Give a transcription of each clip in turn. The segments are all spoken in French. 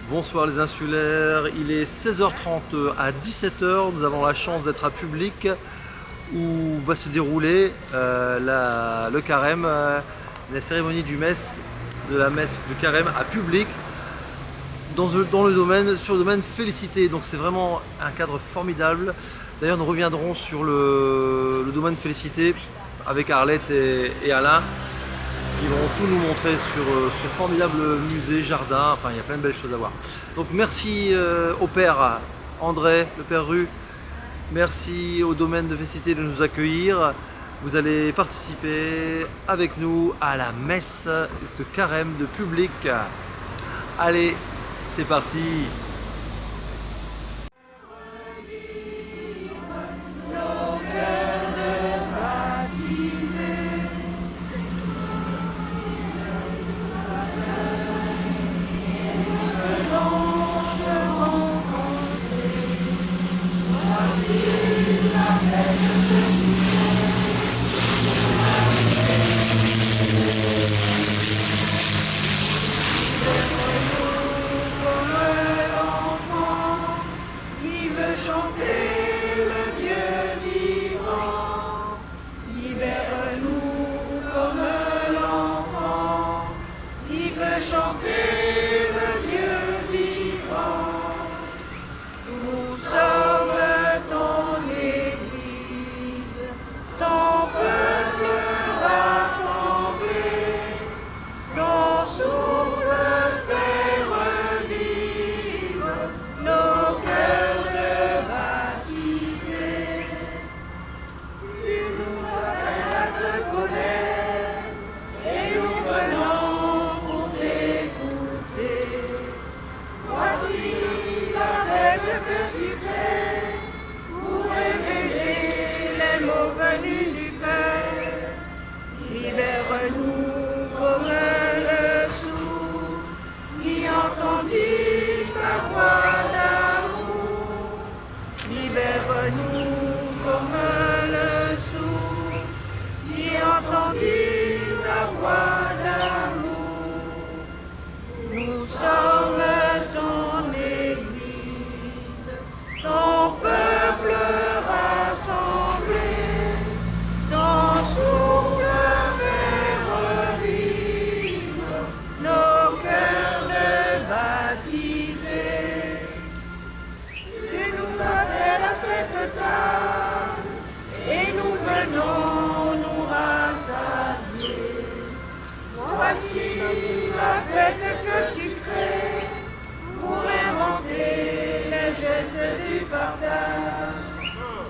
Bonsoir les insulaires, il est 16h30 à 17h, nous avons la chance d'être à Public où va se dérouler le carême, la cérémonie du messe, de la messe du carême à Public sur le domaine Félicité. Donc c'est vraiment un cadre formidable. D'ailleurs nous reviendrons sur le domaine Félicité avec Arlette et Alain. Ils vont tout nous montrer sur ce formidable musée, jardin, enfin il y a plein de belles choses à voir. Donc merci au père André, le père Rue, merci au domaine de Félicité de nous accueillir. Vous allez participer avec nous à la messe de carême de Public. Allez, c'est parti!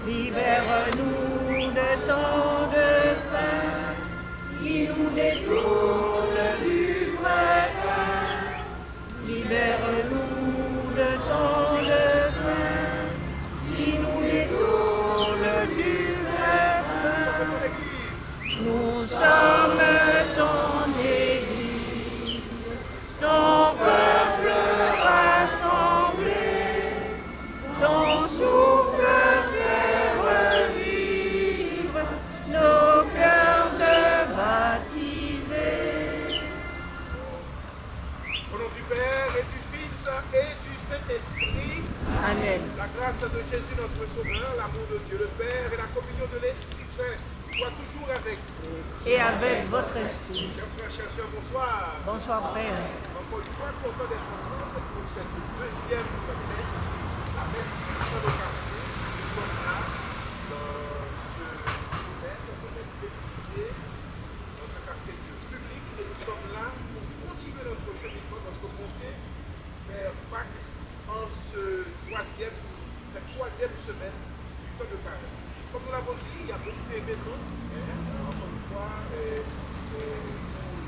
Libère-nous de tant de faim qui nous détourne du vrai pain. Libère-nous de tant de faim qui nous détourne du vrai pain. Nous sommes ton Église, ton peuple rassemblé, ton souffle fait revivre nos cœurs de baptisés. Au nom du Père et du Fils et du Saint-Esprit, Amen. la grâce de Jésus notre Sauveur, l'amour de Dieu le Père et la communion de l'Esprit Saint soient toujours avec vous. Et avec votre esprit. Chers frères, chers sœurs, bonsoir. Bonsoir, Père. Encore une fois, content d'être ensemble pour cette deuxième messe, la messe de quartier. Nous sommes là dans ce domaine Félicité, dans ce quartier public, et nous sommes là pour continuer notre cheminement, notre montée vers Pâques en cette troisième semaine du temps de carême. Comme nous l'avons dit, il y a beaucoup d'événements. Encore une fois,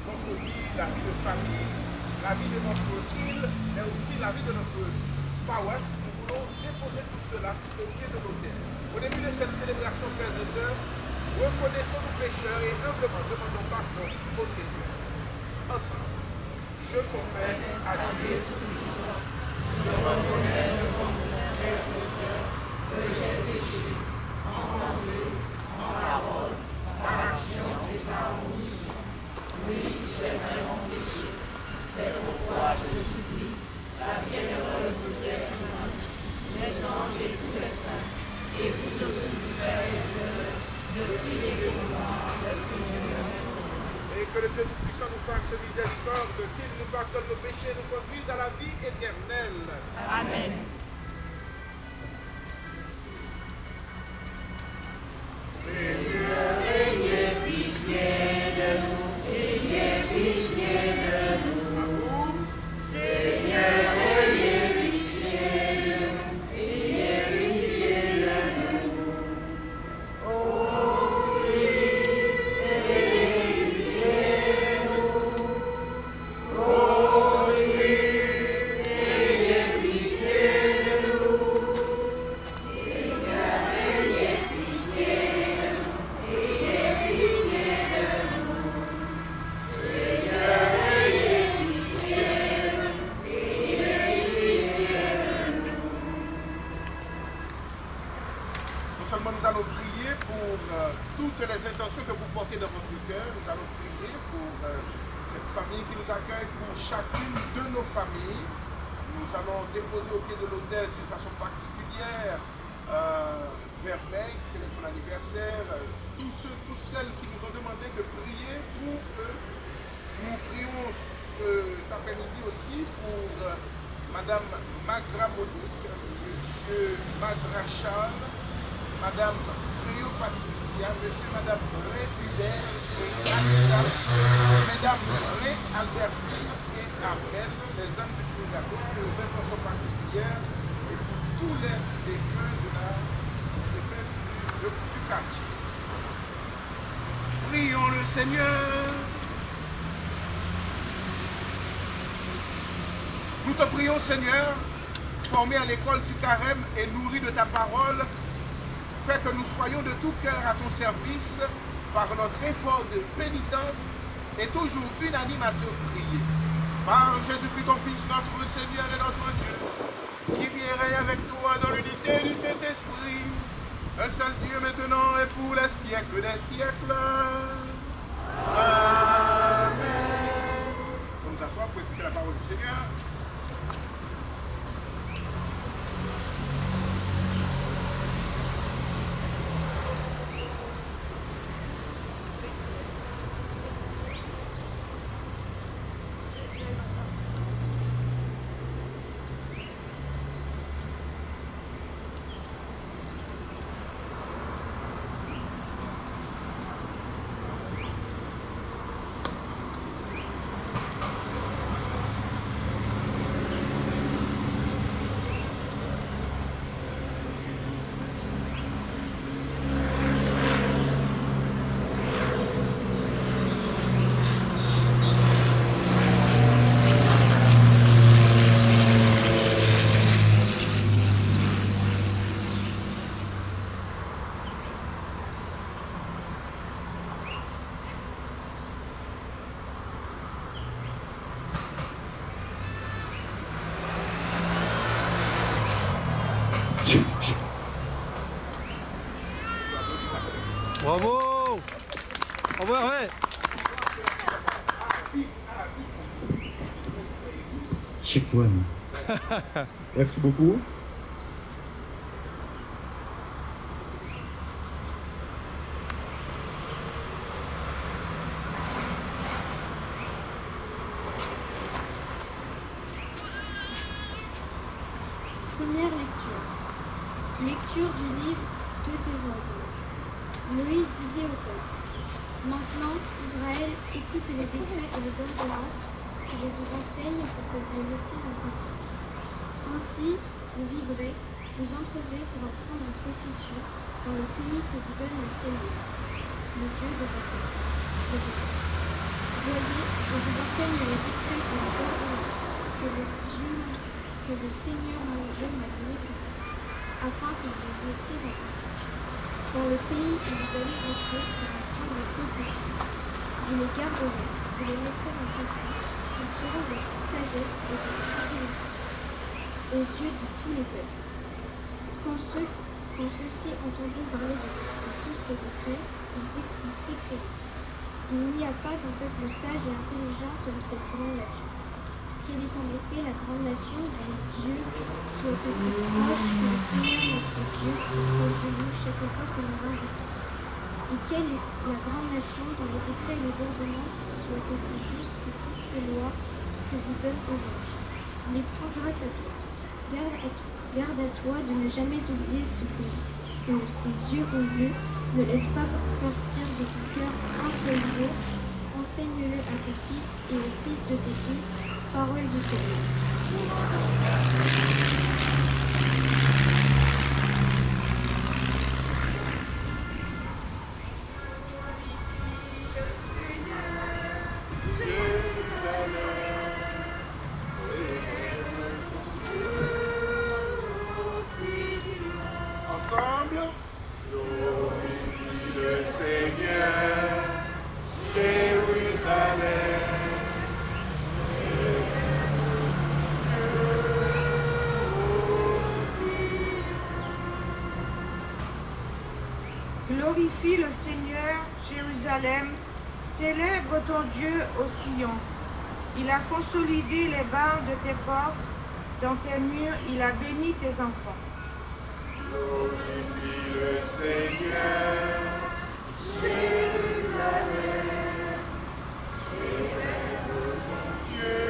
notre vie, la vie de famille, la vie de notre île, mais aussi la vie de notre paroisse. Nous voulons déposer tout cela au pied de l'autel. Au début de cette célébration, frères et sœurs, reconnaissons nos pécheurs et humblement demandons pardon au Seigneur. Ensemble, je confesse à Dieu Tout-Puissant, je reconnais devant mon frères et sœurs que j'ai péché en pensée, en parole, par action et par omission. Oui, j'ai vraiment péché. C'est pourquoi je supplie la Vierge que le Dieu Tout-Puissant nous fasse miséricorde, qu'il nous pardonne nos péchés et nous conduise à la vie éternelle. Amen. Seulement nous allons prier pour toutes les intentions que vous portez dans votre cœur. Nous allons prier pour cette famille qui nous accueille, pour chacune de nos familles. Nous allons déposer au pied de l'autel d'une façon particulière Vermeil, qui célèbre son anniversaire, tous ceux, toutes celles qui nous ont demandé de prier pour eux. Nous prions cet après-midi aussi pour Madame Magra Monique, Monsieur Madrachal, Madame Rio Patricia, Monsieur Madame Ré Hubert et Anita, Mesdames Ré Albertine et Armel, les âmes du purgatoire, que nous intentions particulières, et pour tous les défunts du quartier. Prions le Seigneur. Nous te prions, Seigneur, formés à l'école du Carême et nourris de ta parole, fais que nous soyons de tout cœur à ton service par notre effort de pénitence et toujours unanime à te prier. Par Jésus-Christ, ton Fils, notre Seigneur et notre Dieu, qui vit et règne avec toi dans l'unité du Saint-Esprit, un seul Dieu maintenant et pour les siècles des siècles. Amen. On nous assoit pour écouter la parole du Seigneur. Bravo! Bravo Hervé! Check one. Merci beaucoup. Première lecture. Lecture du livre Deutéronome. Moïse disait au peuple: Maintenant, Israël, écoute les décrets et les ordonnances que je vous enseigne pour que vous les mettiez en pratique. Ainsi, vous vivrez, vous entrerez pour en prendre possession dans le pays que vous donne le Seigneur, le Dieu de votre père. Voyez, je vous enseigne les décrets et les ordonnances que le Seigneur mon Dieu m'a donné pour vous, afin que vous les mettiez en pratique. Dans le pays où vous allez entrer pour en prendre possession, vous les garderez, vous les mettrez en pratique, ils seront votre sagesse et votre intelligence aux yeux de tous les peuples. Quand ceux-ci entendront parler de tous ces décrets, ils s'écrieront: Il n'y a pas un peuple sage et intelligent comme cette grande nation. Quelle est en effet la grande nation dont Dieu soit aussi proche que le Seigneur notre Dieu est proche de nous chaque fois que nous l'invitons. Et quelle est la grande nation dont les décrets et les ordonnances soient aussi justes que toutes ces lois que vous donne aujourd'hui. Mais prends grâce à toi. Garde à toi de ne jamais oublier ce que tes yeux ont vu. Ne laisse pas sortir de ton cœur un seul jour. Enseigne-le à tes fils et aux fils de tes fils. Parole du Seigneur. Ensemble, glorifie le Seigneur, Jérusalem. Glorifie le Seigneur, Jérusalem, célèbre ton Dieu au Sion. Il a consolidé les barres de tes portes, dans tes murs il a béni tes enfants. Glorifie le Seigneur, Jérusalem, célèbre ton Dieu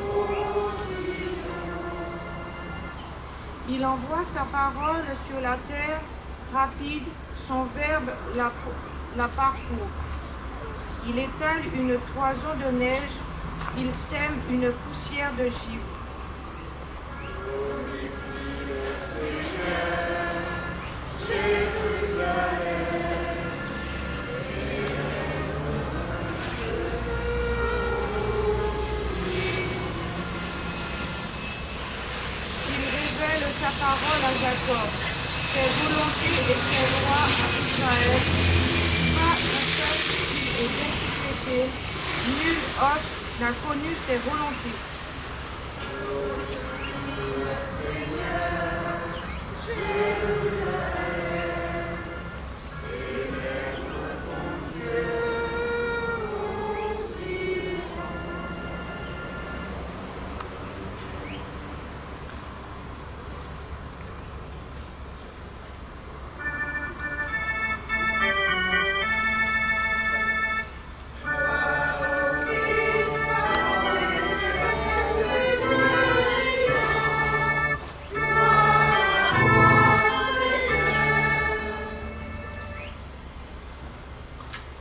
au Sion. Il envoie sa parole sur la terre, rapide, son verbe la parcourt. Il étale une toison de neige, il sème une poussière de givre. Il révèle sa parole à Jacob, ses volontés et ses lois à Israël. Pas un seul qui est décrété, nul autre n'a connu ses volontés.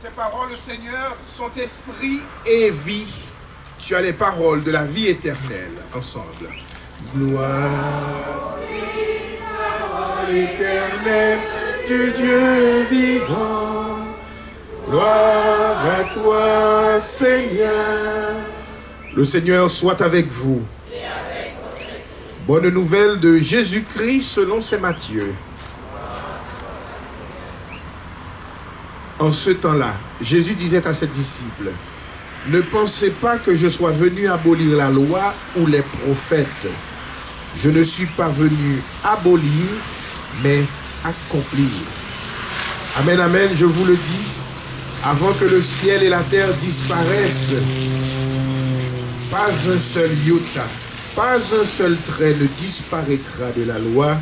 Tes paroles, Seigneur, sont esprit et vie. Tu as les paroles de la vie éternelle. Ensemble. Gloire, parole éternelle du Dieu vivant. Gloire à toi, Seigneur. Le Seigneur soit avec vous. Bonne nouvelle de Jésus-Christ selon saint Matthieu. En ce temps-là, Jésus disait à ses disciples, « Ne pensez pas que je sois venu abolir la loi ou les prophètes. Je ne suis pas venu abolir, mais accomplir. » Amen, amen, je vous le dis, avant que le ciel et la terre disparaissent, pas un seul iota, pas un seul trait ne disparaîtra de la loi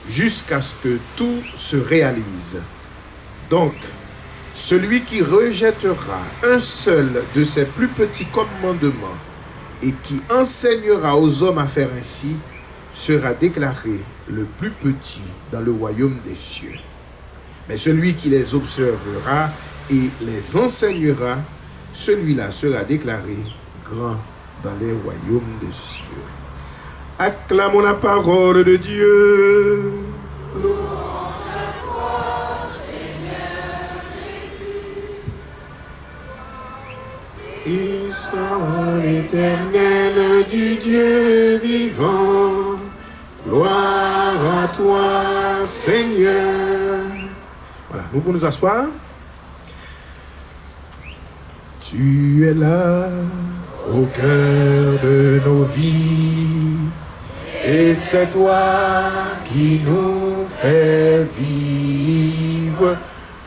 jusqu'à ce que tout se réalise. Donc, celui qui rejettera un seul de ses plus petits commandements et qui enseignera aux hommes à faire ainsi sera déclaré le plus petit dans le royaume des cieux. Mais celui qui les observera et les enseignera, celui-là sera déclaré grand dans les royaumes des cieux. Acclamons la parole de Dieu. Histoire éternelle du Dieu vivant, gloire à toi, Seigneur. Voilà, nous pouvons nous asseoir. Tu es là au cœur de nos vies, et c'est toi qui nous fais vivre.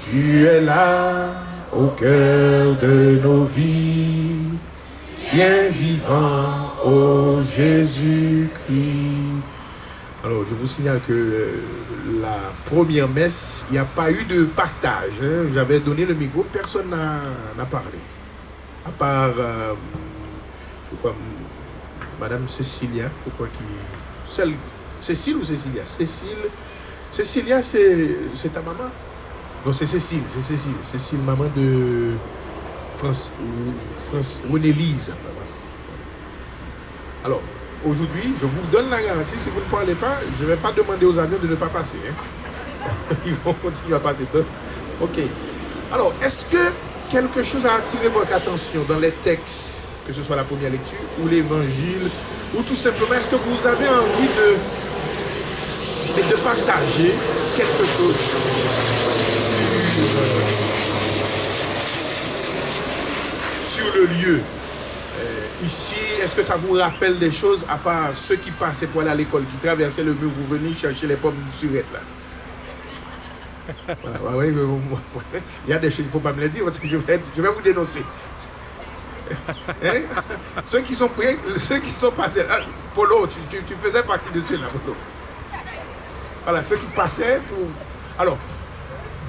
Tu es là au cœur de nos vies, bien vivant, ô Jésus-Christ. Alors, je vous signale que la première messe, il n'y a pas eu de partage. Hein. J'avais donné le micro, personne n'a parlé. À part, je crois, Madame Cécilia, je crois Cécile ou Cécilia? Cécilia, c'est ta maman? Non, c'est Cécile. Cécile, maman de René-Lise. Alors, aujourd'hui, je vous donne la garantie, si vous ne parlez pas, je ne vais pas demander aux avions de ne pas passer. Hein. Ils vont continuer à passer. Ok. Alors, est-ce que quelque chose a attiré votre attention dans les textes, que ce soit la première lecture ou l'évangile, ou tout simplement, est-ce que vous avez envie de partager quelque chose sur le lieu? Ici, est-ce que ça vous rappelle des choses, à part ceux qui passaient pour aller à l'école, qui traversaient le mur pour venir chercher les pommes surettes là? Voilà, ouais, il y a des choses, il ne faut pas me les dire, parce que je vais vous dénoncer. Hein? Ceux qui sont prêts, ceux qui sont passés. Polo, tu faisais partie de ceux-là, Polo. Voilà, ceux qui passaient pour. Alors,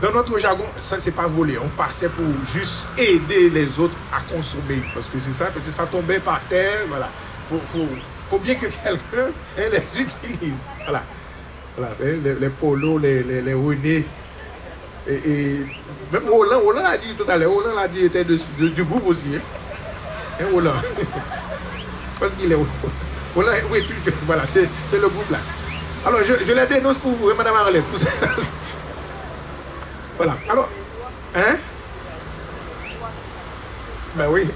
dans notre jargon, ça c'est pas voler, on passait pour juste aider les autres à consommer. Parce que c'est ça, parce que ça tombait par terre, voilà. Faut bien que quelqu'un les utilise. Voilà. Voilà, les polos, les René. Et même Roland l'a dit tout à l'heure, Roland l'a dit, il était du groupe aussi. Hein, Roland. Parce qu'il est Roland, oui, voilà, c'est le groupe là. Alors, je les dénonce pour vous, Madame Arlette. Voilà, alors, hein? Ben oui.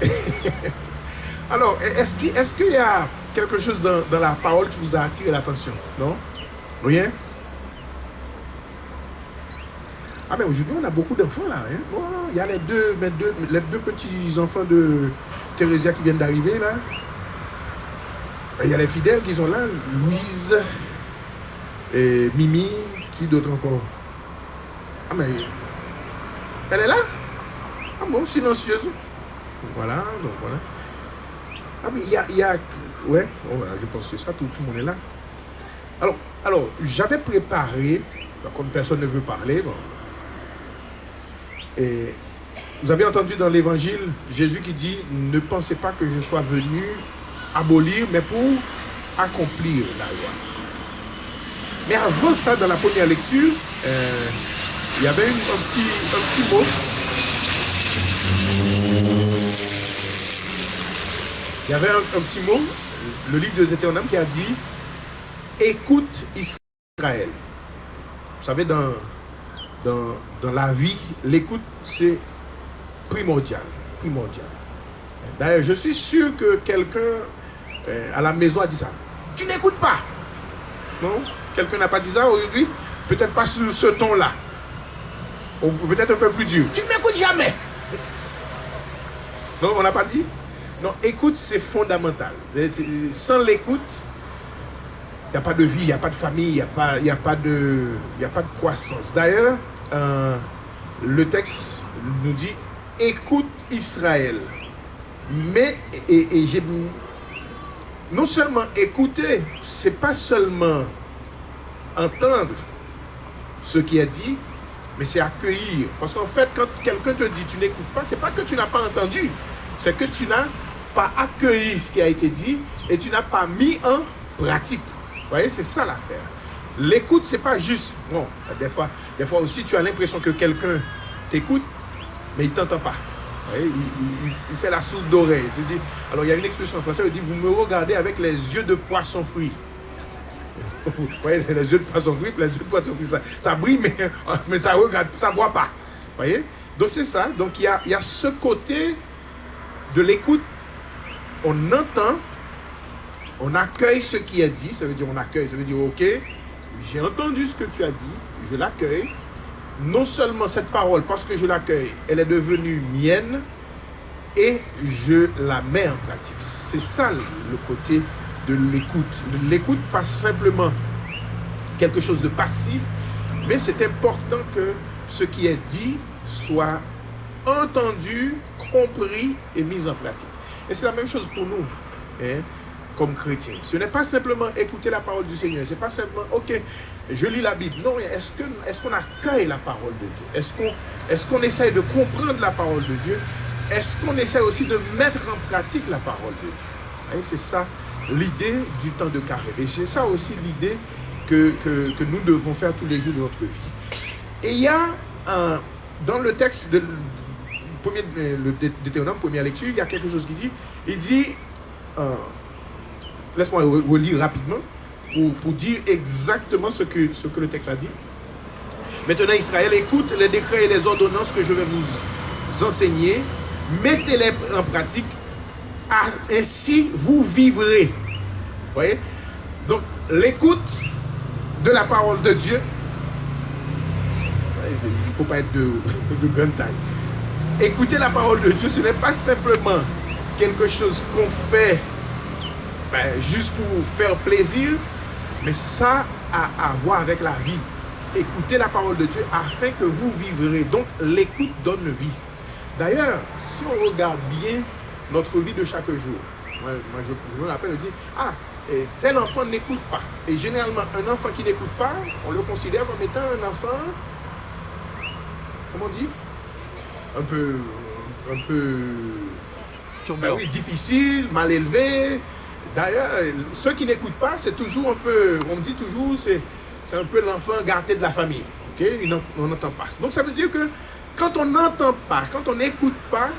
Alors, est-ce qu'il y a quelque chose dans la parole qui vous a attiré l'attention? Non? Rien? Ah ben aujourd'hui on a beaucoup d'enfants là. Hein? Bon, il y a les deux petits enfants de Thérésia qui viennent d'arriver là. Il y a les fidèles qui sont là, Louise et Mimi, qui d'autre encore? Ah mais elle est là? Ah bon, silencieuse. Voilà, donc voilà. Ah mais il y a ouais, bon, voilà, je pense que c'est ça, tout le monde est là. Alors j'avais préparé, comme personne ne veut parler, bon. Et vous avez entendu dans l'évangile, Jésus qui dit, ne pensez pas que je sois venu abolir, mais pour accomplir la loi. Mais avant ça, dans la première lecture, il y avait un petit mot. Il y avait un petit mot, le livre de Deutéronome qui a dit, écoute Israël. Vous savez, dans la vie, l'écoute, c'est primordial. D'ailleurs, je suis sûr que quelqu'un à la maison a dit ça. Tu n'écoutes pas. Non? Quelqu'un n'a pas dit ça aujourd'hui? Peut-être pas sur ce ton-là. Ou peut-être un peu plus dur. Tu ne m'écoutes jamais. Non, on n'a pas dit? Non, écoute, c'est fondamental. Sans l'écoute, il n'y a pas de vie, il n'y a pas de famille, il n'y a pas de croissance. D'ailleurs, le texte nous dit écoute Israël. Mais j'ai non seulement écouter, c'est pas seulement entendre ce qui est dit, mais c'est accueillir. Parce qu'en fait, quand quelqu'un te dit tu n'écoutes pas, c'est pas que tu n'as pas entendu, c'est que tu n'as pas accueilli ce qui a été dit et tu n'as pas mis en pratique. Vous voyez, c'est ça l'affaire. L'écoute, c'est pas juste. Bon, des fois aussi, tu as l'impression que quelqu'un t'écoute, mais il ne t'entend pas. Vous voyez, il fait la sourde d'oreille. Alors, il y a une expression en français, il dit, vous me regardez avec les yeux de poisson frit. Vous voyez, les yeux de poisson frit, ça brille, mais ça regarde, ça ne voit pas. Vous voyez? Donc, c'est ça. Donc, il y a ce côté de l'écoute. On entend, on accueille ce qui est dit. Ça veut dire on accueille, ça veut dire, ok, j'ai entendu ce que tu as dit, je l'accueille. Non seulement cette parole, parce que je l'accueille, elle est devenue mienne et je la mets en pratique. C'est ça le côté de l'écoute. L'écoute, pas simplement quelque chose de passif, mais c'est important que ce qui est dit soit entendu, compris et mis en pratique. Et c'est la même chose pour nous. Hein? comme chrétien. Ce n'est pas simplement écouter la parole du Seigneur, c'est pas simplement, ok, je lis la Bible. Non, est-ce qu'on accueille la parole de Dieu? Est-ce qu'on essaye de comprendre la parole de Dieu? Est-ce qu'on essaie aussi de mettre en pratique la parole de Dieu? Et c'est ça l'idée du temps de carême. Et c'est ça aussi l'idée que nous devons faire tous les jours de notre vie. Et il y a, dans le texte de le Deutéronome, première lecture, il y a quelque chose qui dit, il dit, laisse-moi relire rapidement pour dire exactement ce que le texte a dit. Maintenant, Israël, écoute les décrets et les ordonnances que je vais vous enseigner, mettez-les en pratique, ainsi vous vivrez. Vous voyez? Donc, l'écoute de la parole de Dieu, il ne faut pas être de grande taille. Écouter la parole de Dieu, ce n'est pas simplement quelque chose qu'on fait juste pour faire plaisir, mais ça a à voir avec la vie. Écoutez la parole de Dieu afin que vous vivrez. Donc, l'écoute donne vie. D'ailleurs, si on regarde bien notre vie de chaque jour, moi je me rappelle, je dis, tel enfant n'écoute pas. Et généralement, un enfant qui n'écoute pas, on le considère comme étant un enfant, comment on dit, un peu oui, difficile, mal élevé. D'ailleurs, ceux qui n'écoutent pas, c'est toujours un peu, on me dit toujours, c'est un peu l'enfant gâté de la famille. Okay? On n'entend pas. Donc ça veut dire que quand on n'entend pas, quand on n'écoute pas,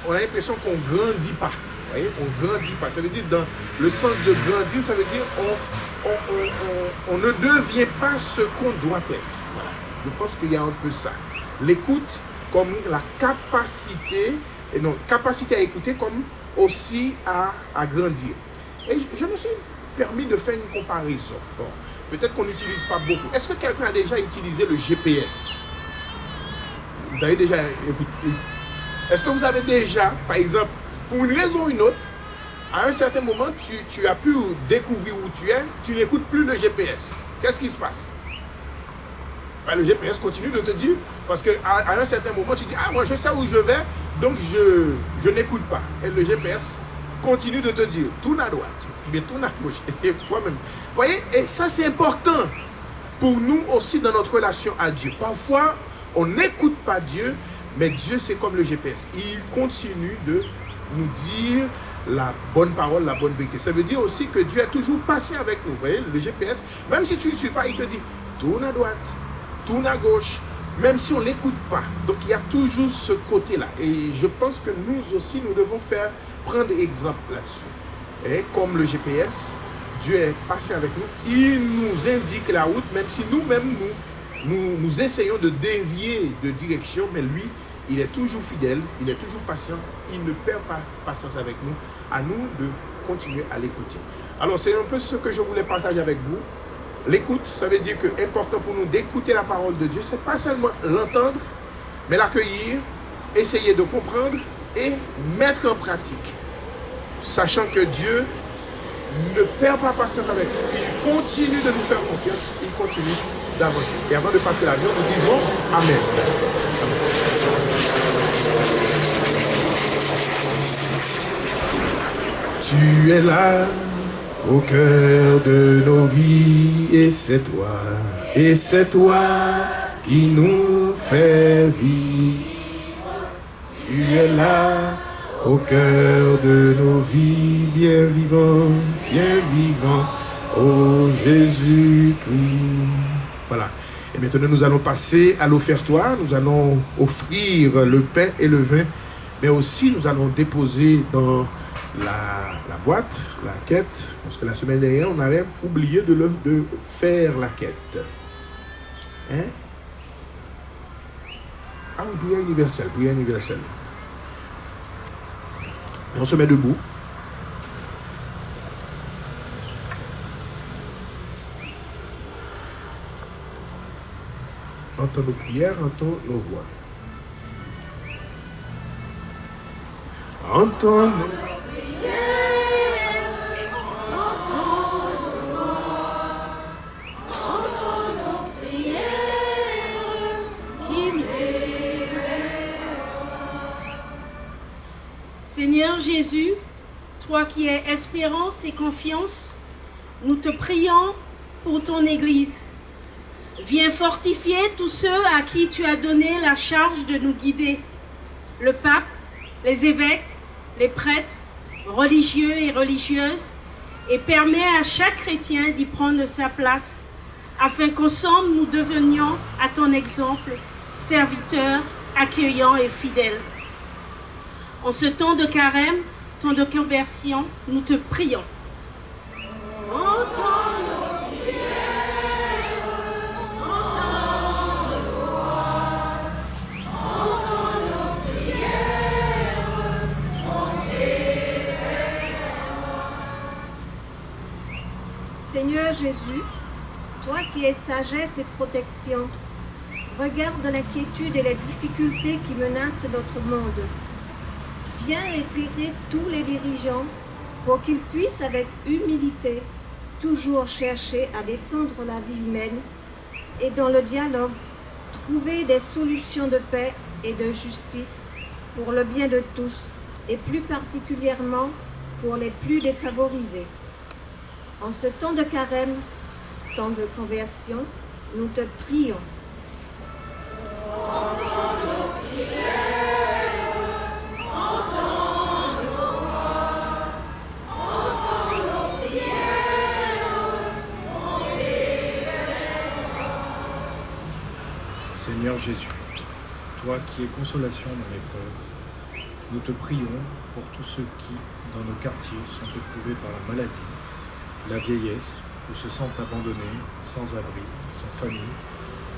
on a l'impression qu'on ne grandit pas. Vous voyez? On ne grandit pas. Ça veut dire, dans le sens de grandir, ça veut dire on ne devient pas ce qu'on doit être. Voilà. Je pense qu'il y a un peu ça. L'écoute comme la capacité, et non, capacité à écouter comme aussi à grandir. Et je me suis permis de faire une comparaison. Bon, peut-être qu'on n'utilise pas beaucoup. Est-ce que quelqu'un a déjà utilisé le GPS? Vous avez déjà écouté? Est-ce que vous avez déjà, par exemple, pour une raison ou une autre, à un certain moment, tu as pu découvrir où tu es, tu n'écoutes plus le GPS. Qu'est-ce qui se passe? Le GPS continue de te dire, parce qu'à un certain moment, tu dis, moi je sais où je vais, donc je n'écoute pas. Et le GPS continue de te dire, tourne à droite, mais tourne à gauche, et toi-même. Vous voyez, et ça c'est important pour nous aussi dans notre relation à Dieu. Parfois, on n'écoute pas Dieu, mais Dieu c'est comme le GPS. Il continue de nous dire la bonne parole, la bonne vérité. Ça veut dire aussi que Dieu est toujours patient avec nous. Vous voyez, le GPS, même si tu ne le suis pas, il te dit, tourne à droite, tourne à gauche, même si on ne l'écoute pas. Donc il y a toujours ce côté-là. Et je pense que nous aussi, nous devons prendre exemple là-dessus. Et comme le GPS, Dieu est patient avec nous. Il nous indique la route, même si nous-mêmes, nous essayons de dévier de direction, mais lui, il est toujours fidèle, il est toujours patient, il ne perd pas patience avec nous. À nous de continuer à l'écouter. Alors c'est un peu ce que je voulais partager avec vous. L'écoute, ça veut dire que c'est important pour nous d'écouter la parole de Dieu. C'est pas seulement l'entendre, mais l'accueillir, essayer de comprendre et mettre en pratique. Sachant que Dieu ne perd pas patience avec nous. Il continue de nous faire confiance. Il continue d'avancer. Et avant de passer l'avion, nous disons Amen. Tu es là au cœur de nos vies et c'est toi qui nous fais vivre. Tu es là au cœur de nos vies, bien vivant, ô Jésus-Christ. Voilà. Et maintenant, nous allons passer à l'offertoire. Nous allons offrir le pain et le vin, mais aussi nous allons déposer dans la boîte, la quête, parce que la semaine dernière, on avait oublié de faire la quête. Hein? Ah oui, prière universelle. Et on se met debout. Entends nos prières, entends nos voix. Entends nos Seigneur Jésus, toi qui es espérance et confiance, nous te prions pour ton Église. Viens fortifier tous ceux à qui tu as donné la charge de nous guider. Le pape, les évêques, les prêtres, religieux et religieuses, et permets à chaque chrétien d'y prendre sa place, afin qu'ensemble nous devenions, à ton exemple, serviteurs, accueillants et fidèles. En ce temps de carême, temps de conversion, nous te prions. Entends nos prières, entends nos voix, entends nos prières, on t'éveille. Seigneur Jésus, toi qui es sagesse et protection, regarde l'inquiétude et les difficultés qui menacent notre monde. Viens éclairer tous les dirigeants pour qu'ils puissent avec humilité toujours chercher à défendre la vie humaine et dans le dialogue trouver des solutions de paix et de justice pour le bien de tous et plus particulièrement pour les plus défavorisés. En ce temps de carême, temps de conversion, nous te prions. Seigneur Jésus, toi qui es consolation dans l'épreuve, nous te prions pour tous ceux qui, dans nos quartiers, sont éprouvés par la maladie, la vieillesse, ou se sentent abandonnés, sans abri, sans famille,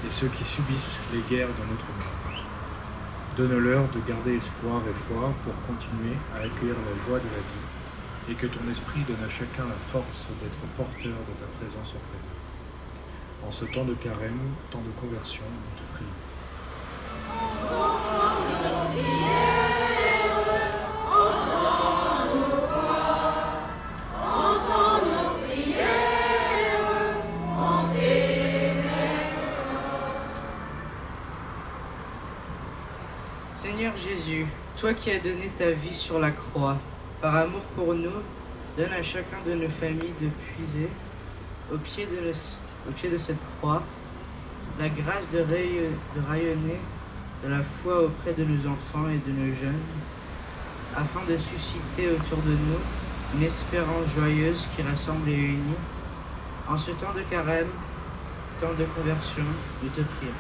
et ceux qui subissent les guerres dans notre monde. Donne-leur de garder espoir et foi pour continuer à accueillir la joie de la vie, et que ton esprit donne à chacun la force d'être porteur de ta présence auprès d'eux. En ce temps de carême, temps de conversion, nous te prions. Seigneur Jésus, toi qui as donné ta vie sur la croix, par amour pour nous, donne à chacun de nos familles de puiser au pied de cette croix la grâce de rayonner de la foi auprès de nos enfants et de nos jeunes, afin de susciter autour de nous une espérance joyeuse qui rassemble et unit. En ce temps de carême, temps de conversion, nous te prions.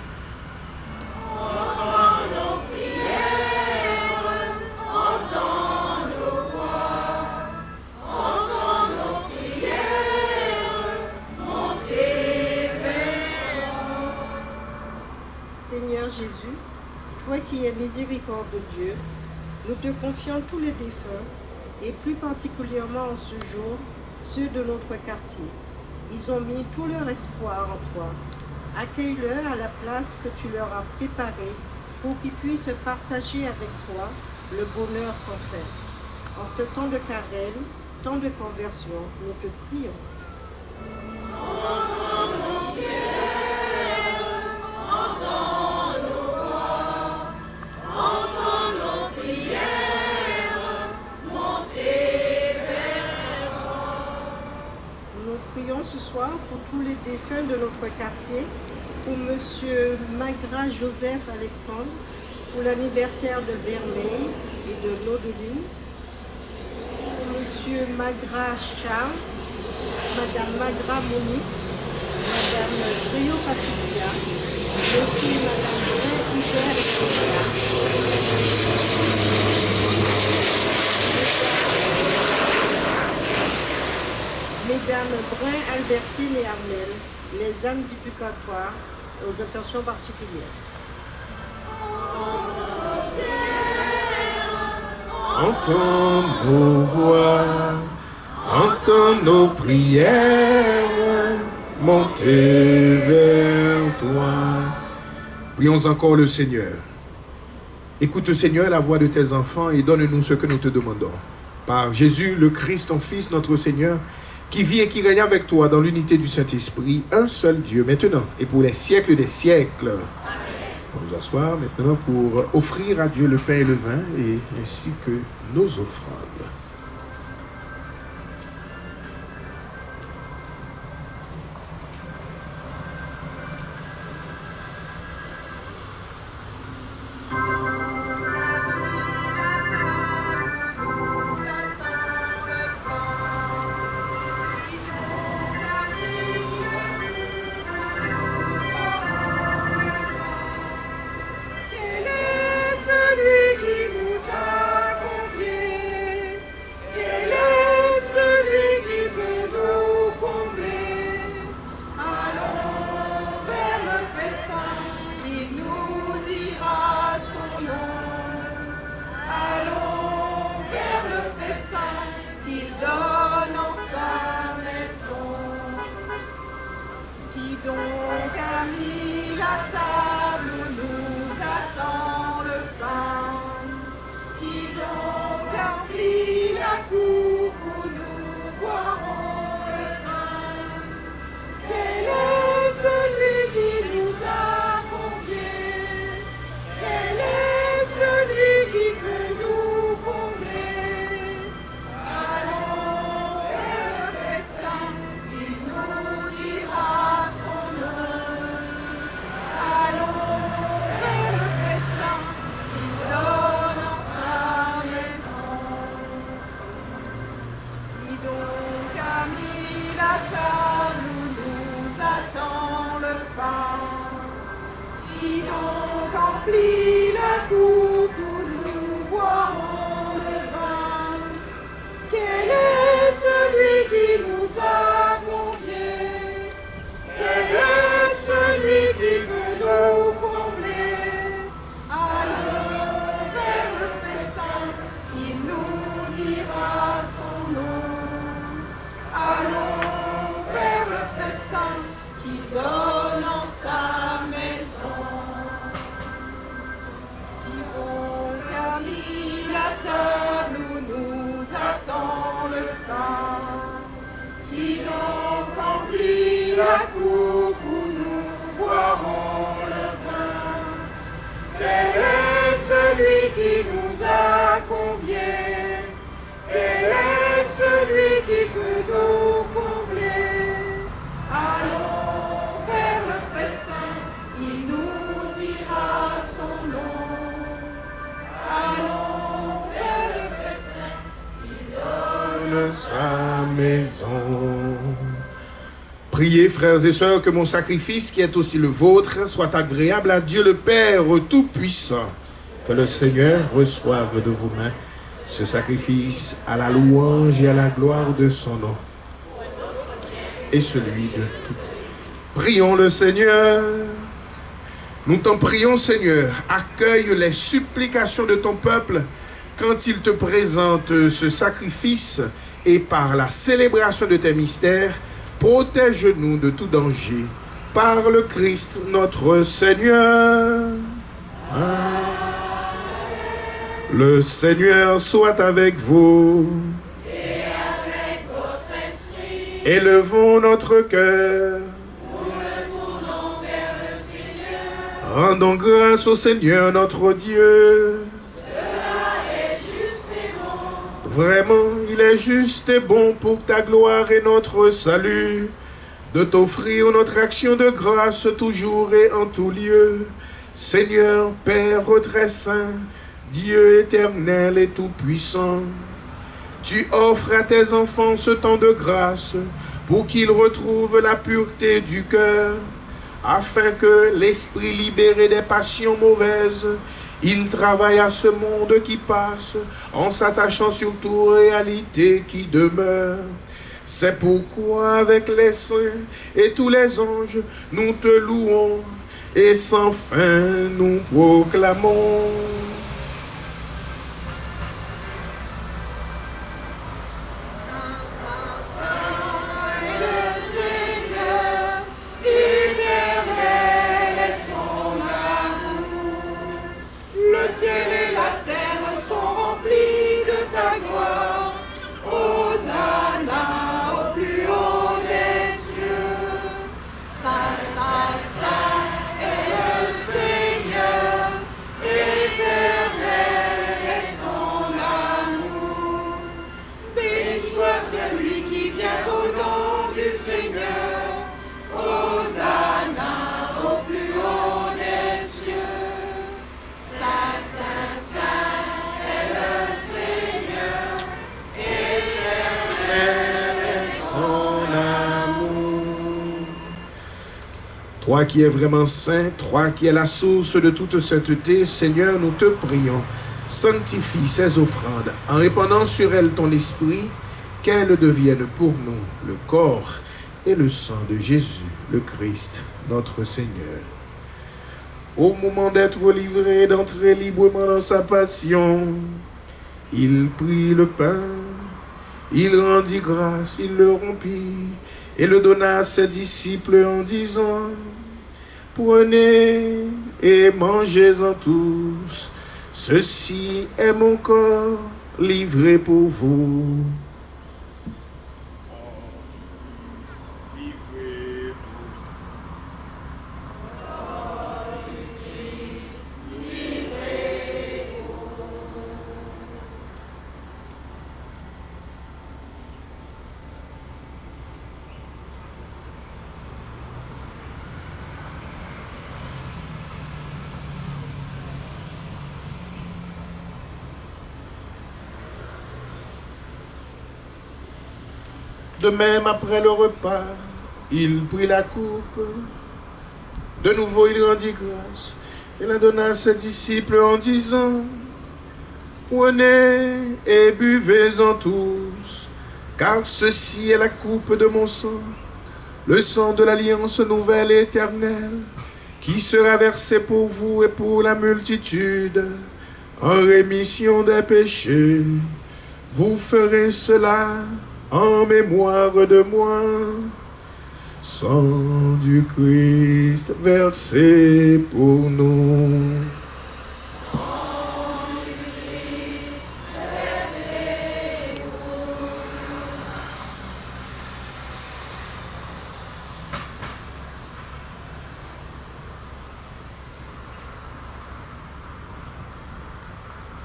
Seigneur Jésus, toi qui es miséricorde de Dieu, nous te confions tous les défunts, et plus particulièrement en ce jour, ceux de notre quartier. Ils ont mis tout leur espoir en toi. Accueille-leur à la place que tu leur as préparée pour qu'ils puissent partager avec toi le bonheur sans fin. En ce temps de carême, temps de conversion, nous te prions. Ce soir pour tous les défunts de notre quartier, pour Monsieur Magra Joseph Alexandre, pour l'anniversaire de Vermeil et de Laudeline, pour Monsieur Magra Charles, Madame Magra Monique, Madame Rio Patricia, Monsieur et Madame Brun Hubert et Mesdames Brun, Albertine et Armel, les âmes du purgatoire, aux attentions particulières. Entends nos voix, entends nos prières, montez vers toi. Prions encore le Seigneur. Écoute, Seigneur, la voix de tes enfants et donne-nous ce que nous te demandons. Par Jésus, le Christ, ton Fils, notre Seigneur, qui vit et qui règne avec toi dans l'unité du Saint-Esprit, un seul Dieu, maintenant et pour les siècles des siècles. Amen. On va nous asseoir maintenant pour offrir à Dieu le pain et le vin, et ainsi que nos offrandes. mis la table où nous attend le pain? Qui donc a pris la coupe où nous boirons le vin? Quel est celui qui nous a conviés? Quel est celui qui peut nous combler? Allons vers le festin, il nous dira son nom. Allons vers le festin, il donne en sa maison. Qui donc a mis la table où nous attend le pain? Qui donc emplit la coupe où nous boirons le vin? Quel est celui qui nous a conviés? Quel est celui qui peut nous combler? Allons vers le festin, il nous dira son nom. Allons vers le festin qu'il donne en sa maison. Qui donc a mis la table où nous attend le pain? Qui donc emplit la coupe où nous boirons le vin? Quel est celui qui nous a conviés? Quel est celui qui peut nous combler? Allons vers le festin, il nous dira son nom. Allons vers le festin, il donne sa maison. Priez, frères et sœurs, que mon sacrifice, qui est aussi le vôtre, soit agréable à Dieu le Père Tout-Puissant. Que le Seigneur reçoive de vos mains ce sacrifice à la louange et à la gloire de son nom et celui de tout. Prions le Seigneur. Nous t'en prions, Seigneur. Accueille les supplications de ton peuple quand il te présente ce sacrifice et par la célébration de tes mystères, protège-nous de tout danger. Par le Christ notre Seigneur. Amen. Le Seigneur soit avec vous. Et avec votre esprit. Élevons notre cœur. Nous le tournons vers le Seigneur. Rendons grâce au Seigneur notre Dieu. Cela est juste et bon. Vraiment, il est juste et bon pour ta gloire et notre salut, de t'offrir notre action de grâce toujours et en tout lieu. Seigneur, Père très saint, Dieu éternel et tout-puissant, tu offres à tes enfants ce temps de grâce pour qu'ils retrouvent la pureté du cœur, afin que l'esprit libéré des passions mauvaises, il travaille à ce monde qui passe en s'attachant surtout aux réalités qui demeurent. C'est pourquoi avec les saints et tous les anges, nous te louons et sans fin nous proclamons. Le ciel et la terre sont remplis de ta gloire. Hosanna au plus haut des cieux. Saint, Saint, Saint est le Seigneur, éternel est son amour. Béni soit celui qui vient au nom du Seigneur. Hosanna au plus haut des cieux. Saint, Saint, Saint est le Seigneur, éternel est son amour. Toi qui es vraiment saint, toi qui es la source de toute sainteté, Seigneur, nous te prions, sanctifie ces offrandes en répandant sur elles ton esprit, qu'elles deviennent pour nous le corps et le sang de Jésus, le Christ, notre Seigneur. Au moment d'être livré, d'entrer librement dans sa passion, il prit le pain, il rendit grâce, il le rompit et le donna à ses disciples en disant: Prenez et mangez-en tous. Ceci est mon corps livré pour vous. De même, après le repas, il prit la coupe. De nouveau, il rendit grâce et la donna à ses disciples en disant: Prenez et buvez-en tous, car ceci est la coupe de mon sang, le sang de l'alliance nouvelle et éternelle, qui sera versé pour vous et pour la multitude, en rémission des péchés. Vous ferez cela en mémoire de moi. Sang du Christ versé pour nous.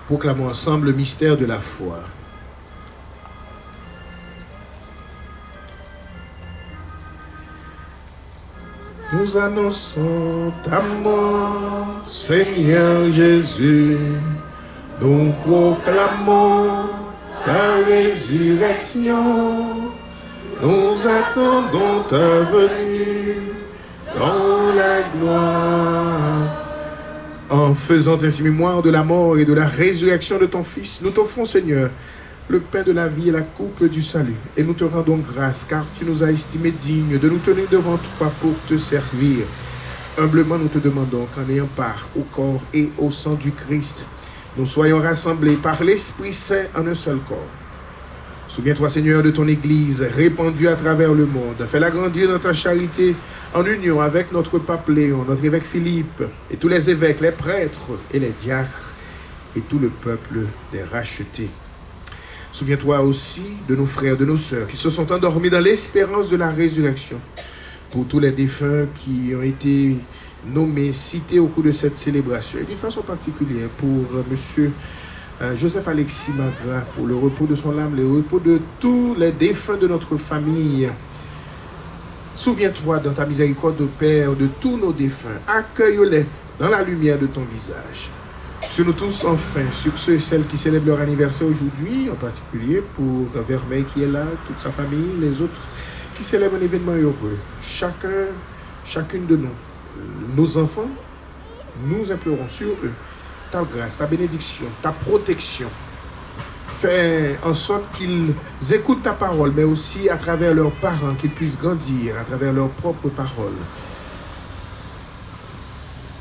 Proclamons ensemble le mystère de la foi. Nous annonçons ta mort, Seigneur Jésus. Nous proclamons ta résurrection. Nous attendons ta venue dans la gloire. En faisant ainsi mémoire de la mort et de la résurrection de ton Fils, nous t'offrons, Seigneur, le pain de la vie et la coupe du salut. Et nous te rendons grâce, car tu nous as estimés dignes de nous tenir devant toi pour te servir. Humblement, nous te demandons qu'en ayant part au corps et au sang du Christ, nous soyons rassemblés par l'Esprit Saint en un seul corps. Souviens-toi, Seigneur, de ton Église répandue à travers le monde. Fais-la grandir dans ta charité en union avec notre pape Léon, notre évêque Philippe, et tous les évêques, les prêtres et les diacres, et tout le peuple des rachetés. Souviens-toi aussi de nos frères, de nos sœurs qui se sont endormis dans l'espérance de la résurrection. Pour tous les défunts qui ont été nommés, cités au cours de cette célébration. Et d'une façon particulière pour monsieur Joseph Alexis Magra, pour le repos de son âme, le repos de tous les défunts de notre famille. Souviens-toi dans ta miséricorde, Père, de tous nos défunts. Accueille-les dans la lumière de ton visage. Sur nous tous, enfin, sur ceux et celles qui célèbrent leur anniversaire aujourd'hui, en particulier pour Vermeil qui est là, toute sa famille, les autres qui célèbrent un événement heureux. Chacune de nous, nos enfants, nous implorons sur eux ta grâce, ta bénédiction, ta protection. Fais en sorte qu'ils écoutent ta parole, mais aussi à travers leurs parents, qu'ils puissent grandir à travers leurs propres paroles.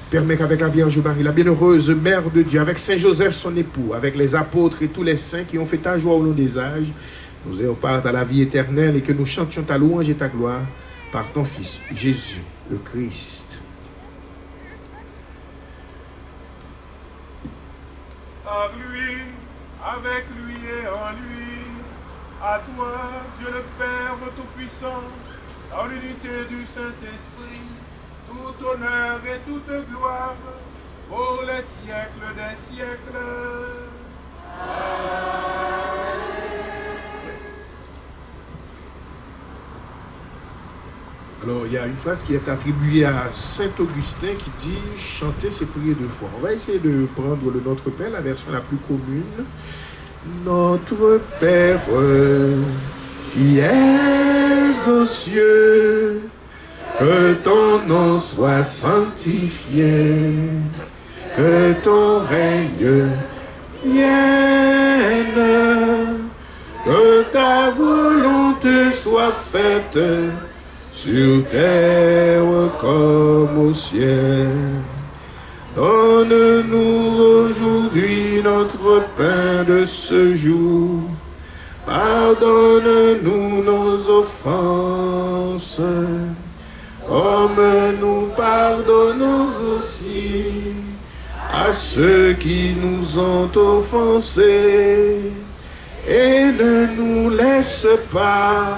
Permets qu'avec la Vierge Marie, la bienheureuse Mère de Dieu, avec Saint Joseph son époux, avec les apôtres et tous les saints qui ont fait ta joie au long des âges, nous ayons part à la vie éternelle et que nous chantions ta louange et ta gloire par ton Fils, Jésus, le Christ. Par lui, avec lui et en lui, à toi, Dieu le Père Tout-Puissant, dans l'unité du Saint-Esprit, tout honneur et toute gloire pour les siècles des siècles. Alors, il y a une phrase qui est attribuée à Saint-Augustin qui dit « Chanter, c'est prier deux fois ». On va essayer de prendre le Notre Père, la version la plus commune. Notre Père qui es aux cieux, que ton nom soit sanctifié, que ton règne vienne, que ta volonté soit faite sur terre comme au ciel. Donne-nous aujourd'hui notre pain de ce jour. Pardonne-nous nos offenses, comme nous pardonnons aussi à ceux qui nous ont offensés. Et ne nous laisse pas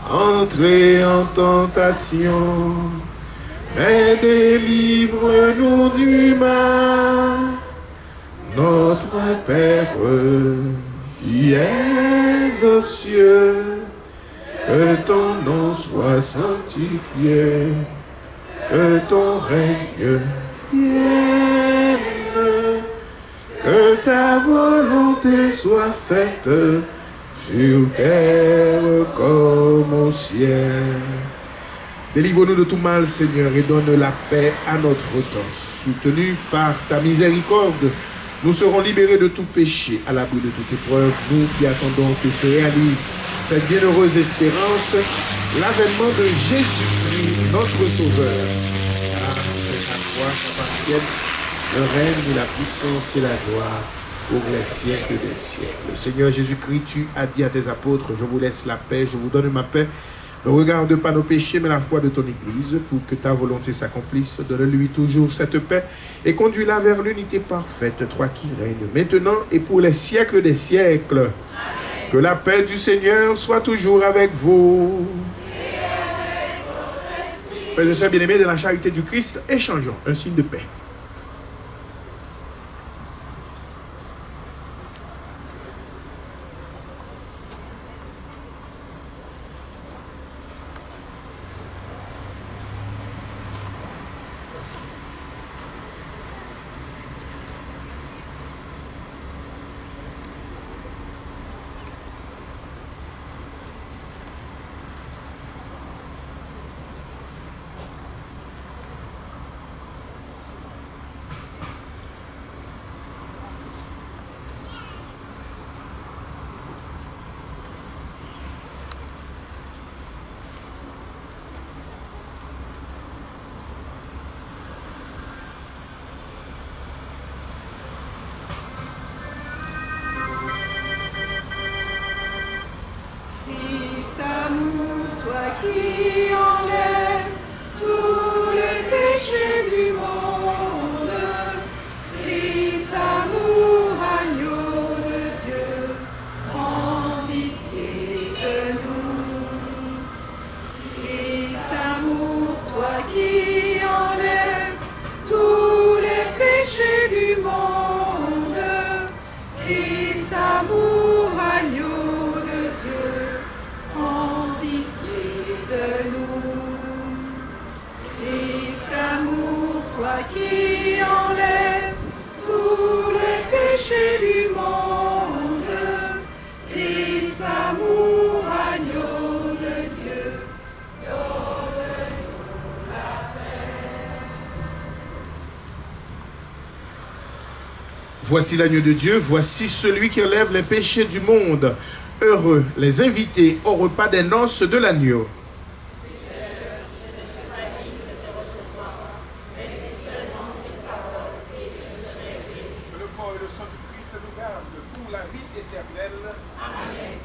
entrer en tentation, mais délivre-nous du mal. Notre Père qui es aux cieux, que ton nom soit sanctifié, que ton règne vienne, que ta volonté soit faite sur terre comme au ciel. Délivre-nous de tout mal, Seigneur, et donne la paix à notre temps. Soutenus par ta miséricorde, nous serons libérés de tout péché, à l'abri de toute épreuve, nous qui attendons que se réalise cette bienheureuse espérance, l'avènement de Jésus-Christ, notre Sauveur. Car c'est à toi qu'appartiennent le règne, la puissance et la gloire pour les siècles des siècles. Seigneur Jésus-Christ, tu as dit à tes apôtres, je vous laisse la paix, je vous donne ma paix. Ne regarde pas nos péchés, mais la foi de ton Église, pour que ta volonté s'accomplisse. Donne-lui toujours cette paix et conduis-la vers l'unité parfaite, toi qui règnes maintenant et pour les siècles des siècles. Amen. Que la paix du Seigneur soit toujours avec vous. Frères et sœurs bien-aimés, de la charité du Christ, échangeons un signe de paix. Qui enlève tous les péchés du monde. Christ, amour, agneau de Dieu, prends pitié de nous. Christ, amour, toi qui enlèves tous les péchés du monde. Christ, amour, agneau de Dieu, prends pitié de nous. Christ amour, toi qui enlèves tous les péchés du monde. Christ amour, agneau de Dieu, donne-nous la paix. Voici l'agneau de Dieu, voici celui qui enlève les péchés du monde. Heureux les invités au repas des noces de l'agneau. Le corps et le sang du Christ nous gardent pour la vie éternelle. Amen.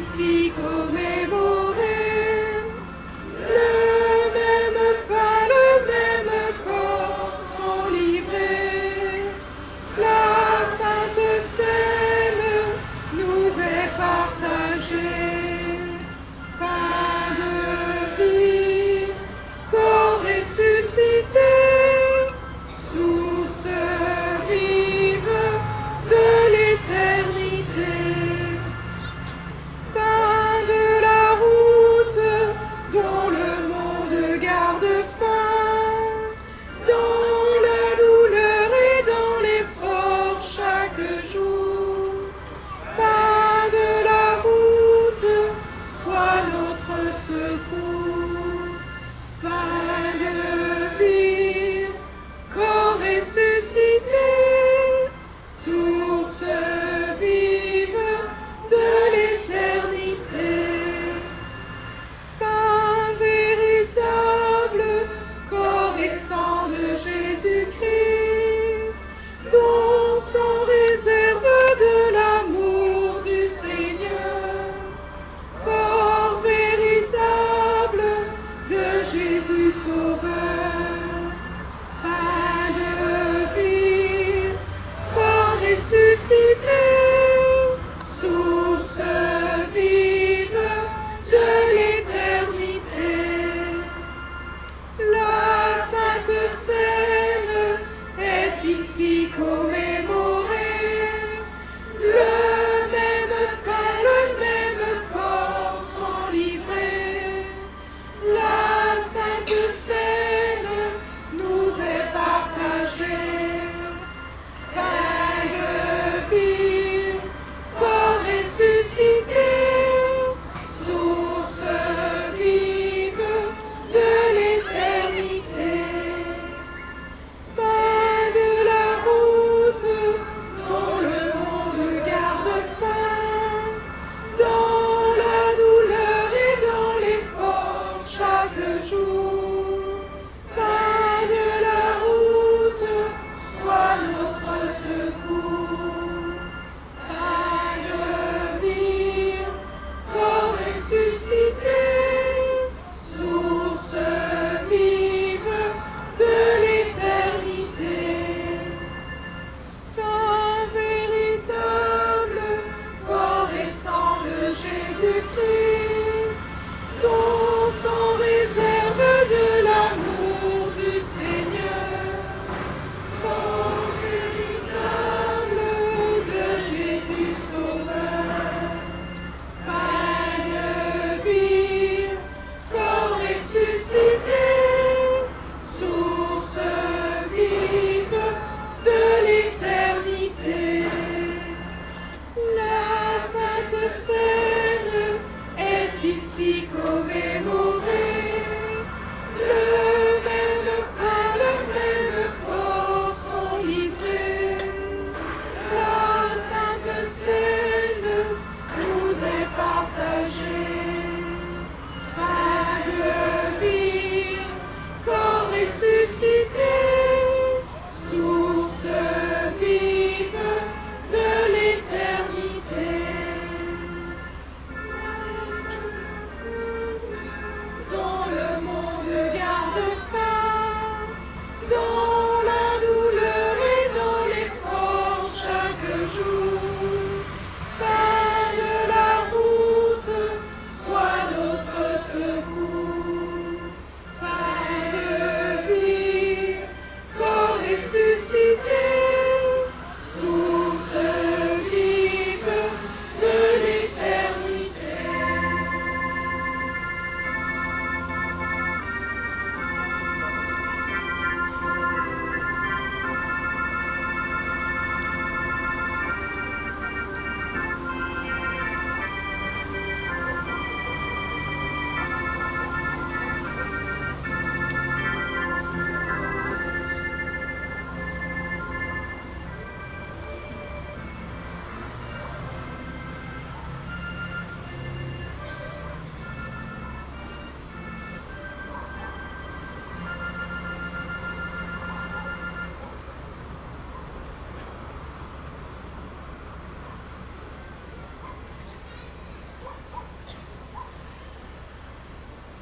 ici commémoré. Le même pain, le même corps sont livrés. La Sainte Seine nous est partagée. Pain de vie, corps ressuscité, source vive de l'éternité. Pain de la route dont le monde garde faim, dans la douleur et dans l'effort chaque jour. Pain de la route, sois notre secours. Pain de vie, corps ressuscité, source vive de l'éternité. Pain véritable, corps et sang de Jésus-Christ, don sans réserve de l'amour du Seigneur. Corps véritable de Jésus Sauveur. Pain de vie, corps ressuscité, source vive de l'éternité. La Sainte Seine est ici commémorée. Le même pain, le même corps sont livrés. La Sainte Seine nous est partagée. Pain de vie, corps ressuscité, source vive de l'éternité. Pain de la route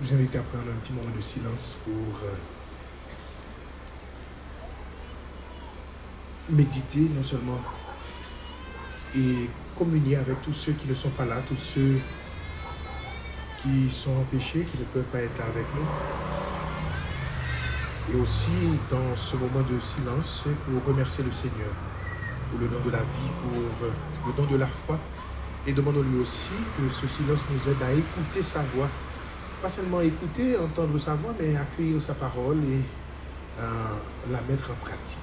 Je vous invite à prendre un petit moment de silence pour méditer non seulement et communier avec tous ceux qui ne sont pas là, tous ceux qui sont empêchés, qui ne peuvent pas être là avec nous. Et aussi dans ce moment de silence pour remercier le Seigneur pour le don de la vie, pour le don de la foi. Et demandons-lui aussi que ce silence nous aide à écouter sa voix. Pas seulement écouter, entendre sa voix, mais accueillir sa parole et la mettre en pratique.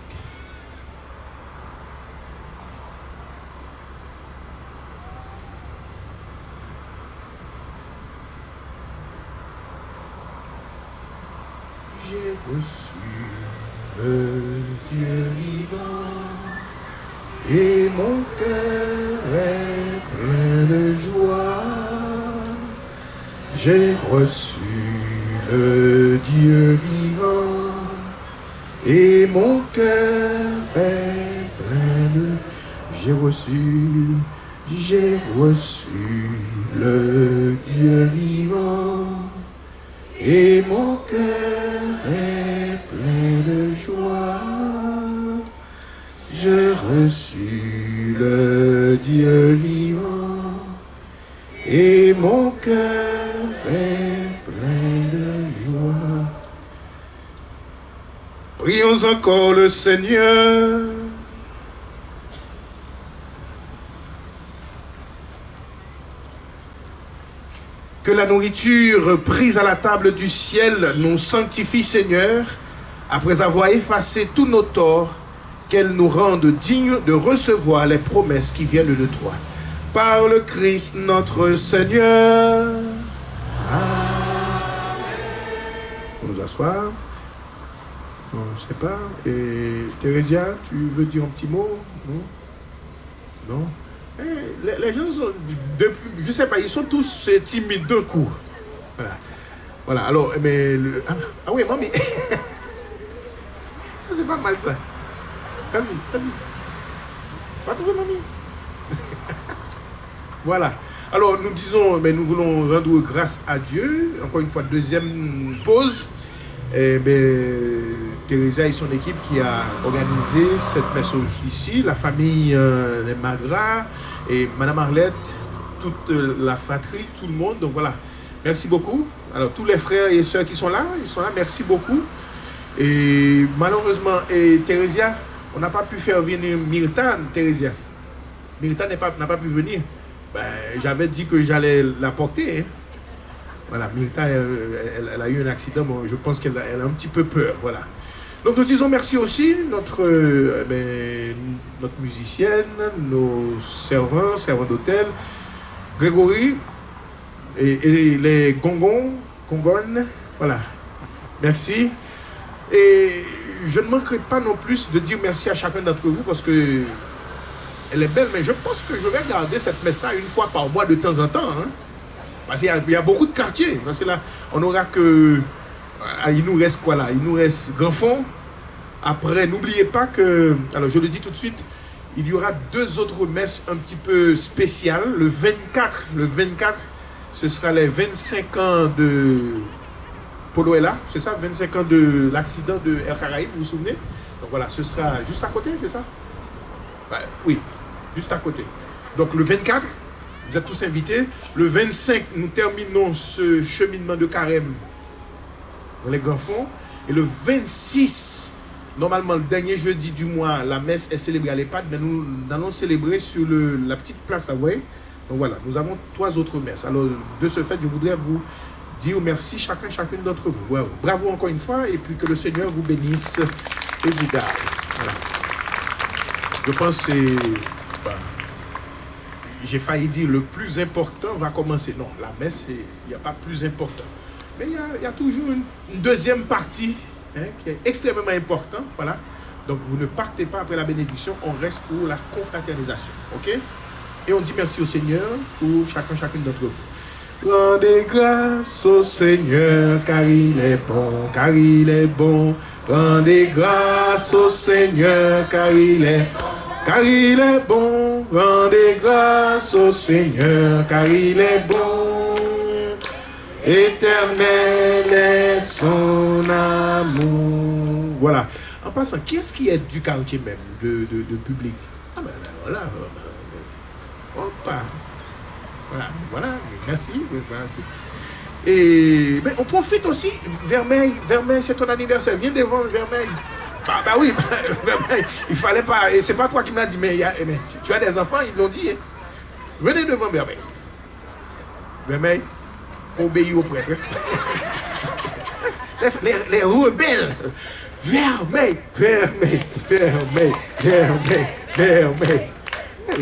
J'ai reçu le Dieu vivant et mon cœur est plein de joie. J'ai reçu le Dieu vivant et mon cœur est plein de... J'ai reçu le Dieu vivant et mon cœur est plein de joie. J'ai reçu le Dieu vivant et mon cœur est plein de joie. Prions encore le Seigneur. Que la nourriture prise à la table du ciel nous sanctifie, Seigneur, après avoir effacé tous nos torts, qu'elle nous rende dignes de recevoir les promesses qui viennent de toi. Par le Christ notre Seigneur. Amen. On nous asseoir. On ne sait pas. Et Thérésia, tu veux dire un petit mot? Non? Non? Les gens sont, je sais pas, ils sont tous timides d'un coup. Voilà. Voilà, alors, mais... ah oui, mamie. C'est pas mal ça. Vas-y. Va trouver mamie. Voilà. Alors, nous disons, mais nous voulons rendre grâce à Dieu. Encore une fois, deuxième pause. Et Thérésia et son équipe qui a organisé cette messe ici, la famille les Magras et Madame Arlette, toute la fratrie, tout le monde. Donc voilà, merci beaucoup. Alors tous les frères et sœurs qui sont là, merci beaucoup. Et malheureusement, Thérésia, on n'a pas pu faire venir Myrta, Thérésia. Myrta n'a pas pu venir. J'avais dit que j'allais la porter. Hein. Voilà, Myrta, elle a eu un accident, bon, je pense qu'elle a un petit peu peur, voilà. Donc nous disons merci aussi notre musicienne, nos serveurs d'hôtel, Grégory et les gongones, voilà, merci. Et je ne manquerai pas non plus de dire merci à chacun d'entre vous parce que elle est belle, mais je pense que je vais garder cette messe-là une fois par mois de temps en temps, hein. Parce qu'il y a beaucoup de quartiers. Parce que là, on n'aura que... Il nous reste quoi là? Il nous reste Grandfond. Après, n'oubliez pas que... Alors, je le dis tout de suite. Il y aura 2 autres messes un petit peu spéciales. Le 24, ce sera les 25 ans de... Polo est là, c'est ça? 25 ans de l'accident de Air Caraïbes, vous vous souvenez? Donc voilà, ce sera juste à côté, c'est ça? Oui, juste à côté. Donc le 24... Vous êtes tous invités. Le 25, nous terminons ce cheminement de carême dans les grands fonds. Et le 26, normalement, le dernier jeudi du mois, la messe est célébrée à l'EHPAD, mais nous allons célébrer sur la petite place à Voyer. Donc voilà, nous avons 3 autres messes. Alors, de ce fait, je voudrais vous dire merci chacune d'entre vous. Wow. Bravo encore une fois, et puis que le Seigneur vous bénisse et vous garde. Voilà. Je pense que c'est... J'ai failli dire le plus important va commencer. Non, la messe, il n'y a pas plus important. Mais il y a toujours une deuxième partie qui est extrêmement importante. Voilà. Donc, vous ne partez pas après la bénédiction. On reste pour la confraternisation. OK? Et on dit merci au Seigneur pour chacune d'entre vous. Rendez grâce au Seigneur, car il est bon, car il est bon. Rendez grâce au Seigneur, car il est bon. Car il est bon, rendez grâce au Seigneur, car il est bon. Éternel est son amour. Voilà. En passant, qui est-ce qui est du quartier même, de public? Ah ben voilà. Voilà. Merci. Voilà. Et ben, on profite aussi, Vermeil, c'est ton anniversaire, viens devant Vermeil. Bah oui, Vermeil, il fallait pas, et c'est pas toi qui m'as dit, mais tu as des enfants, ils l'ont dit. Hein. Venez devant Vermeil. Vermeil, faut obéir au prêtre. Les rebelles. Vermeil.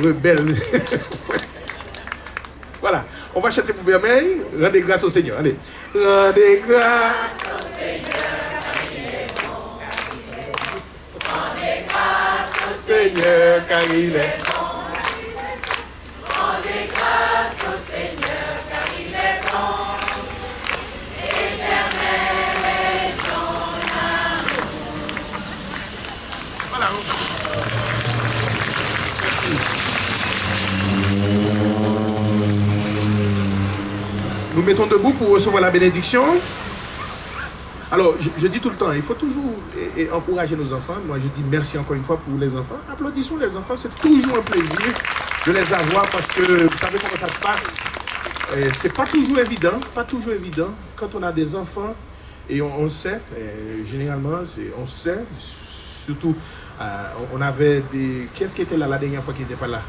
Rebelles. Voilà. On va chanter pour Vermeil. Rendez grâce au Seigneur. Allez. Rendez grâce au Seigneur, car il est bon, car il est bon. Rendez grâce au Seigneur, car il est bon, car il est bon. Rendez grâce au Seigneur, car il est bon. Éternel est son amour. Voilà. Merci. Nous mettons debout pour recevoir la bénédiction. Alors, je dis tout le temps, il faut toujours encourager nos enfants. Moi, je dis merci encore une fois pour les enfants. Applaudissons les enfants, c'est toujours un plaisir de les avoir parce que vous savez comment ça se passe. C'est pas toujours évident, quand on a des enfants et on sait, généralement, on sait, surtout, on avait des... Qu'est-ce qui était là la dernière fois qui n'était pas là?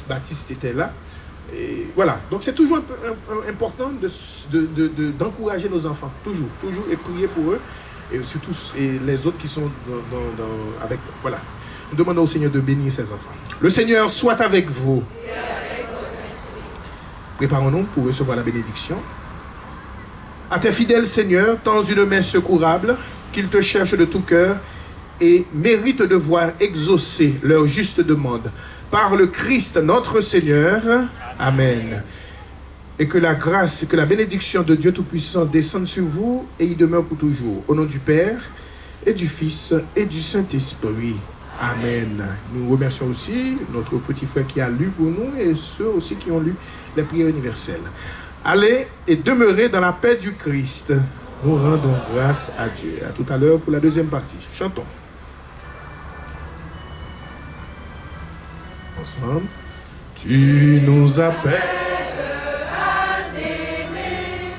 Baptiste était là. Et voilà. Donc c'est toujours important d'encourager nos enfants. Toujours. Et prier pour eux. Et surtout et les autres qui sont avec eux. Voilà. Nous demandons au Seigneur de bénir ses enfants. Le Seigneur soit avec vous. Préparons-nous pour recevoir la bénédiction. À tes fidèles, Seigneur, tends une main secourable, qu'ils te cherchent de tout cœur et méritent de voir exaucer leur juste demande. Par le Christ notre Seigneur. Amen. Et que la grâce, que la bénédiction de Dieu Tout-Puissant descende sur vous et y demeure pour toujours. Au nom du Père et du Fils et du Saint-Esprit. Amen. Nous remercions aussi notre petit frère qui a lu pour nous et ceux aussi qui ont lu les prières universelles. Allez et demeurez dans la paix du Christ. Nous rendons grâce à Dieu. À tout à l'heure pour la deuxième partie. Chantons. Ensemble. Tu nous appelles à t'aimer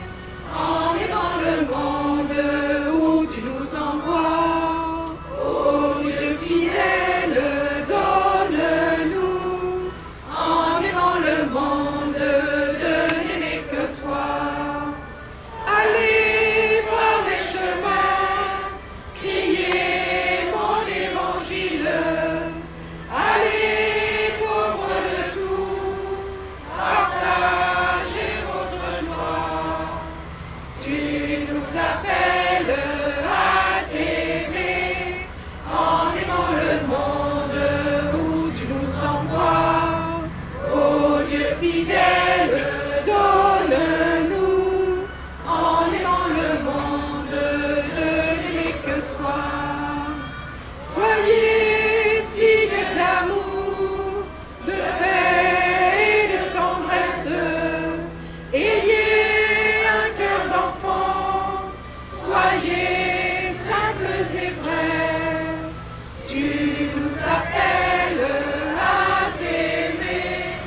en aimant le monde où tu nous envoies. Ô Dieu fidèle, donne-nous en aimant le monde de n'aimer que toi. Allez par les chemins, criez mon évangile. Allez, pauvres de tout, partagez votre joie. Tu nous appelles à t'aimer en aimant le monde où tu nous envoies. Ô Dieu fidèle, donne-nous en aimant le monde de n'aimer que toi. Soyez signe d'amour, de paix et de tendresse. Ayez un cœur d'enfant, soyez simples et vrais. Tu nous appelles à t'aimer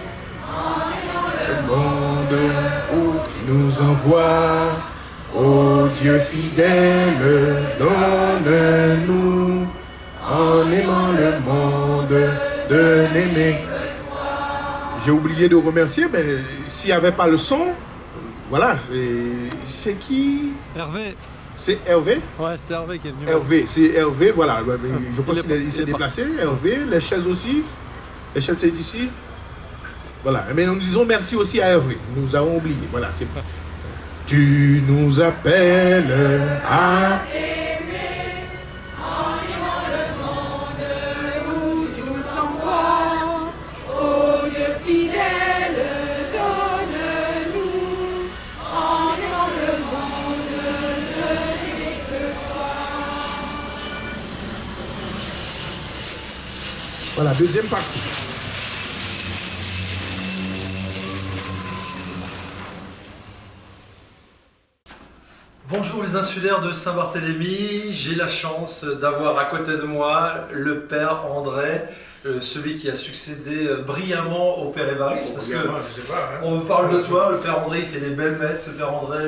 en aimant le monde où tu nous envoies. Ô Dieu fidèle, donne-nous en aimant le monde de n'aimer. J'ai oublié de remercier, mais s'il n'y avait pas le son, voilà. C'est qui? Hervé. C'est Hervé? Ouais, c'est Hervé qui est venu. Hervé, c'est Hervé, voilà. Je pense qu'il s'est déplacé. Hervé, les chaises aussi. Les chaises, c'est d'ici. Voilà. Mais nous disons merci aussi à Hervé. Nous avons oublié. Voilà. Tu nous appelles à t'aimer en aimant le monde où tu nous envoies. Ô Dieu fidèle, donne-nous en aimant le monde de n'aimer que toi. Voilà, deuxième partie. Bonjour les insulaires de Saint-Barthélemy, j'ai la chance d'avoir à côté de moi le père André, celui qui a succédé brillamment au père Évariste, parce que je sais pas, hein. on me parle de toi, le père André il fait des belles messes, le père André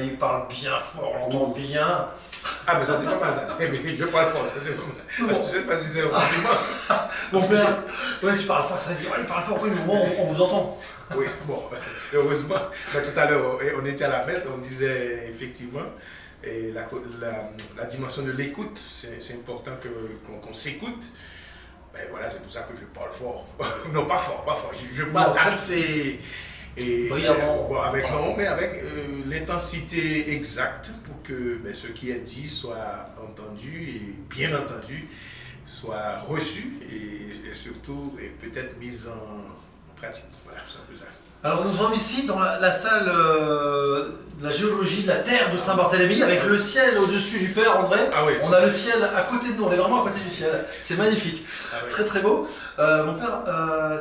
il parle bien fort, on l'entend bien. Ah mais ça c'est pas mal ça, mais je parle fort, ça c'est comme ça. Je sais pas si c'est un compliment. Mon père, ouais tu parles fort, ça dit, ouais, il parle fort, oui mais moi on vous entend. Oui, bon, heureusement, tout à l'heure on était à la messe, on disait effectivement, et la dimension de l'écoute, c'est important qu'on s'écoute. Ben voilà, c'est pour ça que je parle fort. Non, pas fort, je parle assez. Et, brillamment. Mais avec l'intensité exacte pour que ce qui est dit soit entendu et bien entendu, soit reçu et surtout peut-être mis en pratique. Voilà, c'est un peu ça. Alors nous sommes ici dans la salle de la géologie de la Terre de Saint-Barthélemy avec le ciel au-dessus du Père André. Ah oui, on a le ciel à côté de nous, on est vraiment à côté du ciel. C'est magnifique, très très beau. Mon père,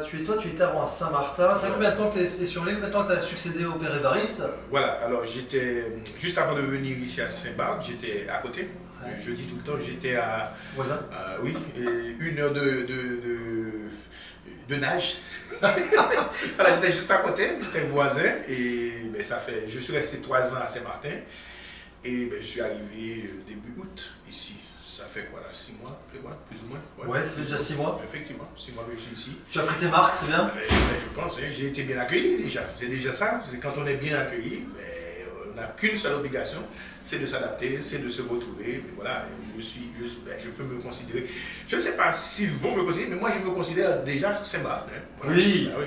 tu étais avant à Saint-Martin. Ça fait combien de temps que tu es sur l'île? Combien de temps tu as succédé au Père Évariste? Voilà, alors j'étais, juste avant de venir ici à Saint-Barth, j'étais à côté. Je dis tout le temps, j'étais à... Voisin? Oui, et 1 heure de nage. Voilà, j'étais juste à côté, j'étais voisin et je suis resté 3 ans à Saint-Martin et je suis arrivé début août ici. Ça fait quoi là, 6 mois, plus ou moins? Ouais, ça fait déjà 6 mois. Effectivement, 6 mois que je suis ici. Tu as pris tes marques, c'est bien? Je pense, j'ai été bien accueilli déjà. C'est déjà ça, c'est quand on est bien accueilli, on n'a qu'une seule obligation, c'est de s'adapter, c'est de se retrouver. Mais voilà, je peux me considérer. Je ne sais pas s'ils vont me considérer, mais moi je me considère déjà Saint-Barth. Hein. Voilà. Oui, ah, oui.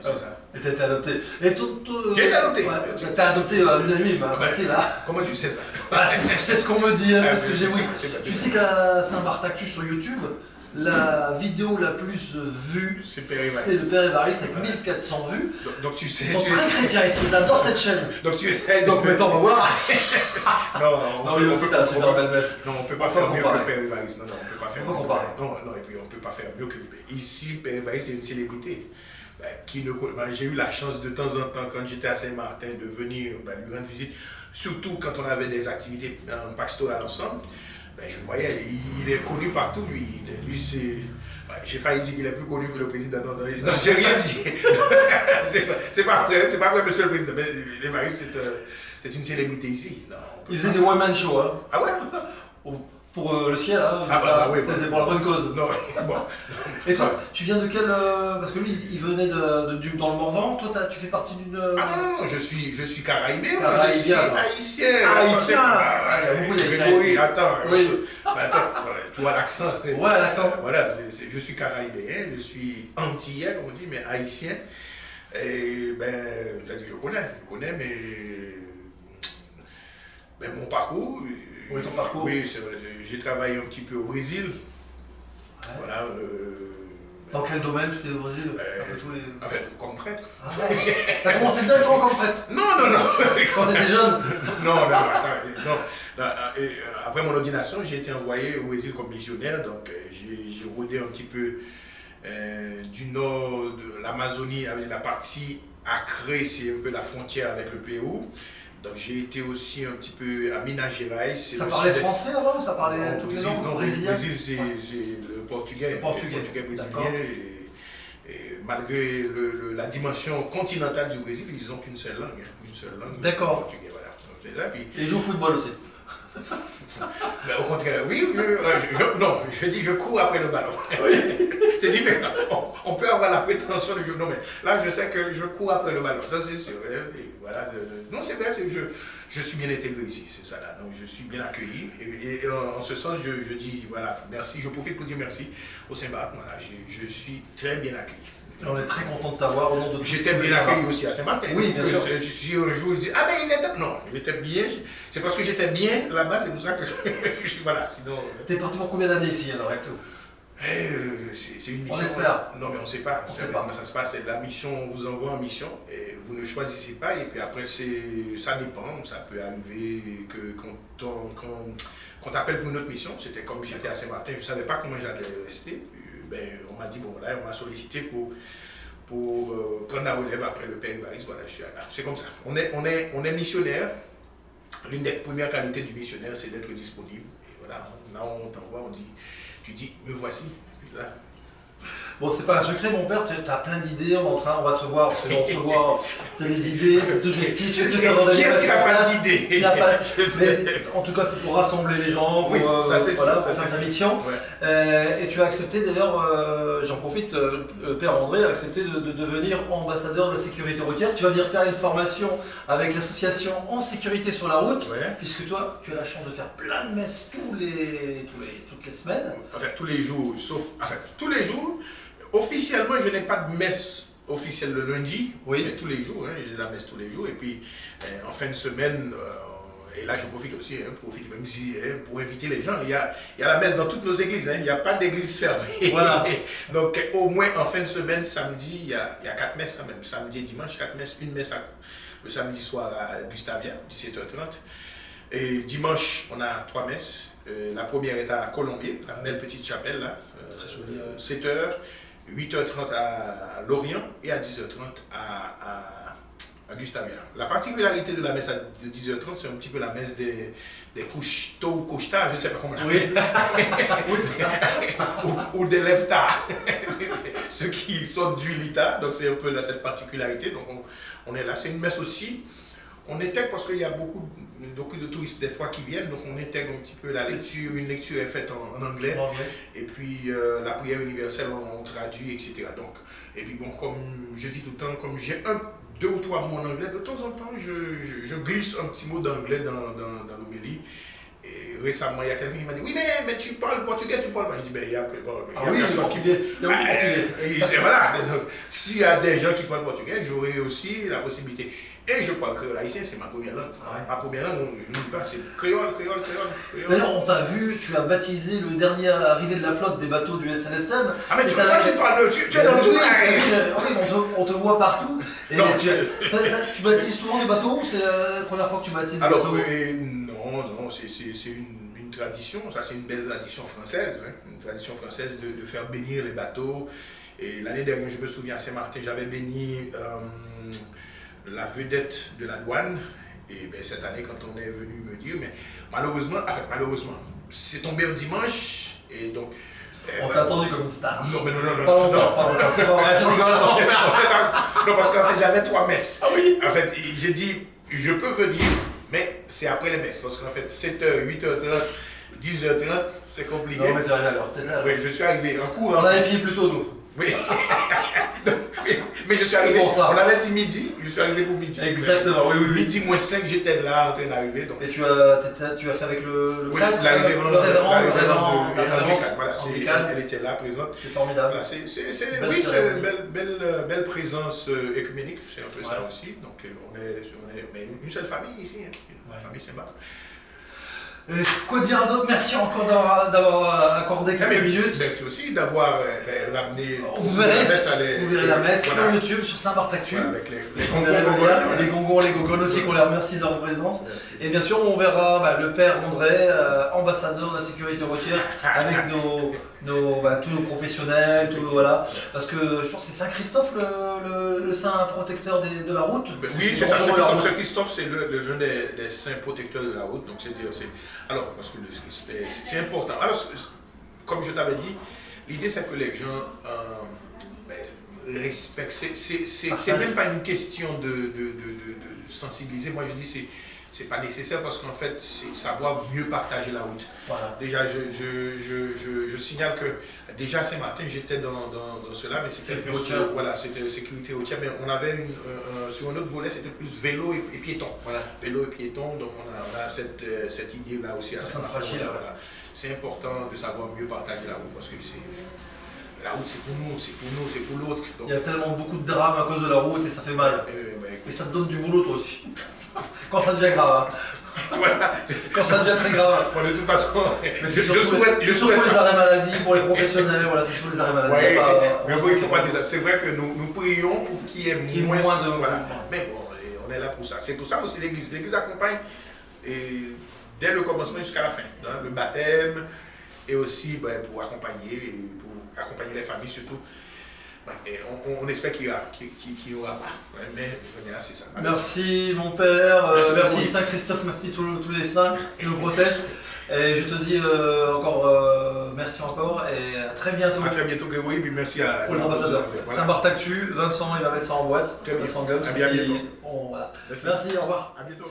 C'est ça. Et tu as été adopté. J'ai été adopté. Ouais, tu as adopté à l'unanime, facile là. Comment tu sais ça? C'est ce qu'on me dit, c'est ce que j'ai vu. Tu sais pas. qu'à Saint-Barth Actu sur YouTube, la vidéo la plus vue, c'est le Père Évariste avec 1400 vues. Donc tu sais. Ils sont très chrétiens ici, ils adorent cette chaîne. Donc tu essaies. Donc maintenant on va voir. Non, mais aussi t'as un super belle messe. Non, on ne peut pas faire mieux que le Père Évariste. Non, on ne peut pas faire mieux. Comparer. Non, et puis on ne peut pas faire mieux que le Père. Ici, le Père Évariste, c'est une célébrité. J'ai eu la chance de temps en temps, quand j'étais à Saint-Martin, de venir lui rendre visite, surtout quand on avait des activités pastorales ensemble. Je voyais, il est connu partout, lui. Lui c'est... j'ai failli dire qu'il est plus connu que le président. Non, j'ai rien dit. c'est pas vrai, monsieur le président. Mais l'Évariste, c'est une célébrité ici. Non, il faisait des one-man shows. Hein. Ah ouais? Pour le ciel, hein, oui, c'était pour la bonne cause. Non, bon. Et toi, tu viens de quel... parce que lui, il venait dans le Morvan. Toi, tu fais partie d'une... Ah non, je suis caraïbien. Je suis haïtien. Haïtien. Attends. Oui. Attends, tu vois l'accent. Ouais, l'accent. Voilà, je suis caraïbien, je suis antillais, comme on dit, mais haïtien. Et je connais, mais mon parcours... Oui, ton parcours. Oui, j'ai travaillé un petit peu au Brésil. Ouais. Voilà. Dans quel domaine tu étais au Brésil? Enfin, comme prêtre. Ah ouais. T'as commencé directement comme prêtre? Non. Quand t'étais jeune? Non, attends. Après mon ordination, j'ai été envoyé au Brésil comme missionnaire. Donc, j'ai rôdé un petit peu du nord de l'Amazonie, avec la partie Acre, c'est un peu la frontière avec le Pérou. Donc j'ai été aussi un petit peu à Minas Gerais. Ça parlait français là-bas ou ça parlait toutes les langues? Non, le Brésil c'est le portugais. Le portugais brésilien. Et malgré la dimension continentale du Brésil, ils n'ont qu'une seule langue. D'accord. Le portugais, voilà. Et ils jouent au football aussi. Mais au contraire, oui, je dis je cours après le ballon. Oui. C'est différent. On peut avoir la prétention de jouer. Non, mais là, je sais que je cours après le ballon, ça c'est sûr. Et voilà. Non, c'est vrai, je suis bien intégré ici, c'est ça là. Donc, je suis bien accueilli. Et en ce sens, je dis voilà, merci. Je profite pour dire merci au Saint-Barth. Voilà, je suis très bien accueilli. On est très content de t'avoir au nom de... J'étais bien accueilli aussi à Saint-Martin. Oui, bien sûr. Je suis un jour, je dis, ah mais il était... Non, j'étais bien, c'est parce que j'étais bien là-bas, c'est pour ça que je suis... Voilà, sinon... T'es parti pour combien d'années ici, alors, avec tout? C'est une mission... On espère. Non, mais on ne sait pas. On sait pas. Comment ça se passe, c'est la mission, on vous envoie en mission, et vous ne choisissez pas, et puis après, ça dépend, ça peut arriver que quand t'appelle pour une autre mission, c'était comme j'étais à Saint-Martin, je ne savais pas comment j'allais rester. On m'a dit, bon voilà, on m'a sollicité pour prendre la relève après le Père Évariste. Voilà, je suis là. C'est comme ça. On est missionnaire l'une des premières qualités du missionnaire, c'est d'être disponible. Et voilà, là on t'envoie, on dit, tu dis, me voici. Et là, Bon, c'est pas un secret, mon père, tu as plein d'idées, on va se voir, parce qu'on se voit, t'as des idées, des objectifs, qui est-ce qui n'a pas d'idées? En tout cas, c'est pour rassembler les gens, pour, oui, ça c'est voilà, sûr, pour faire ta mission. Ouais. Et tu as accepté, d'ailleurs, j'en profite, le père André a accepté de devenir ambassadeur de la sécurité routière. Tu vas venir faire une formation avec l'association En Sécurité sur la route, puisque toi, tu as la chance de faire plein de messes toutes les semaines. Enfin, tous les jours, sauf... Enfin, tous les jours. Officiellement, je n'ai pas de messe officielle le lundi, mais tous les jours, j'ai la messe tous les jours. Et puis, en fin de semaine, et là je profite aussi, même si, pour inviter les gens, il y a la messe dans toutes nos églises, il n'y a pas d'église fermée. Voilà. Donc, au moins en fin de semaine, samedi, il y a 4 messes quand même. Samedi et dimanche, 4 messes, une messe le samedi soir à Gustavia, 17h30. Et dimanche, on a 3 messes. La première est à Colombier, la belle petite chapelle, là, 7h, 8h30 à Lorient et à 10h30 à Gustavia. La particularité de la messe de 10h30, c'est un petit peu la messe des couches-tôt ou couches-tard, je ne sais pas comment on l'appelle. Oui, c'est ça. ou des lève-tard. Ceux qui sortent du lit-tard, donc c'est un peu cette particularité. Donc on est là. C'est une messe aussi. On intègre parce qu'il y a beaucoup de touristes des fois qui viennent, donc on intègre un petit peu la lecture. Une lecture est faite en anglais. Et puis la prière universelle, on traduit, etc. Donc, et puis bon, comme je dis tout le temps, comme j'ai 2 ou 3 mots en anglais, de temps en temps, je glisse un petit mot d'anglais dans l'homélie. Et récemment, il y a quelqu'un qui m'a dit, oui, mais tu parles portugais, tu parles pas. Je dis, ben, il y a personne qui... Et voilà, s'il y a des gens qui parlent portugais, j'aurai aussi la possibilité. Et je parle créole haïtien, c'est ma première langue. Ma première langue, je ne dis pas, c'est créole. D'ailleurs, on t'a vu, tu as baptisé le dernier arrivé de la flotte des bateaux du SNSM. Ah, mais toi, tu parles de... Tu es dans tout oui, on te voit partout. Et tu baptises souvent des bateaux ou c'est la première fois que tu baptises des bateaux? Non, c'est une tradition, ça c'est une belle tradition française, une tradition française de faire bénir les bateaux. Et l'année dernière, je me souviens, à Saint-Martin, j'avais béni la vedette de la douane. Et bien, cette année, quand on est venu me dire, mais malheureusement, c'est tombé un dimanche, et donc... On t'a attendu comme une star. Non, mais non. Pas longtemps, c'est pas vrai, je rigole. Non, parce qu'en fait, j'avais 3 messes. Ah oui. En fait, j'ai dit, je peux venir, mais c'est après les messes. Parce qu'en fait, 7h, 8h30, 10h30, c'est compliqué. Non, mais tu es arrivé à l'heure, t'es là. Oui, je suis arrivé en cours. On avait fini plus tôt, nous. Oui. Mais je suis arrivé, on avait dit midi, je suis arrivé pour midi. Exactement, oui. Midi moins 5, j'étais là en train d'arriver. Et tu as fait avec le prêtre, le révérend, voilà, elle était là présente. C'est formidable. Voilà, oui, c'est une belle présence écuménique, c'est un peu ça aussi. Donc on est une seule famille ici, une famille Saint-Marc. Quoi dire d'autre? Merci encore d'avoir accordé quelques minutes. Merci aussi d'avoir ramené. Vous verrez la messe sur YouTube, sur Saint-Marc Actu. Voilà, avec les gongons, les gogones aussi, qu'on les remercie de leur présence. Et bien sûr, on verra le père André, ambassadeur de la sécurité routière, avec tous nos professionnels, voilà. Parce que je pense que c'est Saint-Christophe, le saint protecteur de la route. Oui, c'est ça, Saint-Christophe, c'est l'un des saints protecteurs de la route. Donc alors, parce que c'est important. Alors, comme je t'avais dit, l'idée c'est que les gens respectent. C'est même pas une question de sensibiliser. Moi, je dis c'est pas nécessaire parce qu'en fait, c'est savoir mieux partager la route. Voilà. Déjà, je signale que déjà ce matin, j'étais dans cela, mais c'était plus c'était sécurité routière. Mais on avait sur un autre volet, c'était plus vélo et piéton. Voilà. Vélo et piéton, donc on a cette idée-là aussi. Voilà. C'est important de savoir mieux partager la route parce que la route, c'est pour nous, c'est pour l'autre. Il y a tellement beaucoup de drames à cause de la route et ça fait mal. Et ça te donne du boulot, toi aussi. Quand ça devient grave. Voilà. Quand ça devient très grave. Bon, de toute façon, je souhaite les arrêts maladie pour les professionnels, voilà, c'est surtout les arrêts maladie. Il faut pas dire. C'est vrai que nous prions pour qu'il y ait moins de. Voilà. Mais bon, on est là pour ça. C'est pour ça aussi l'Église. L'Église accompagne dès le commencement jusqu'à la fin. Le baptême et aussi pour accompagner les familles surtout. Et on espère qu'il n'y aura pas. Ouais, mais voilà, c'est ça. Merci mon père, Merci Saint Christophe, merci tous les saints qui nous protègent. Et je te dis encore merci encore et à très bientôt. À très bientôt, oui, puis merci à pour les ambassadeurs. Voilà. Saint-Barth Actu, Vincent il va mettre ça en boîte. Très bien. Vincent Gums. À bientôt. Voilà. Merci. Merci, au revoir. À bientôt.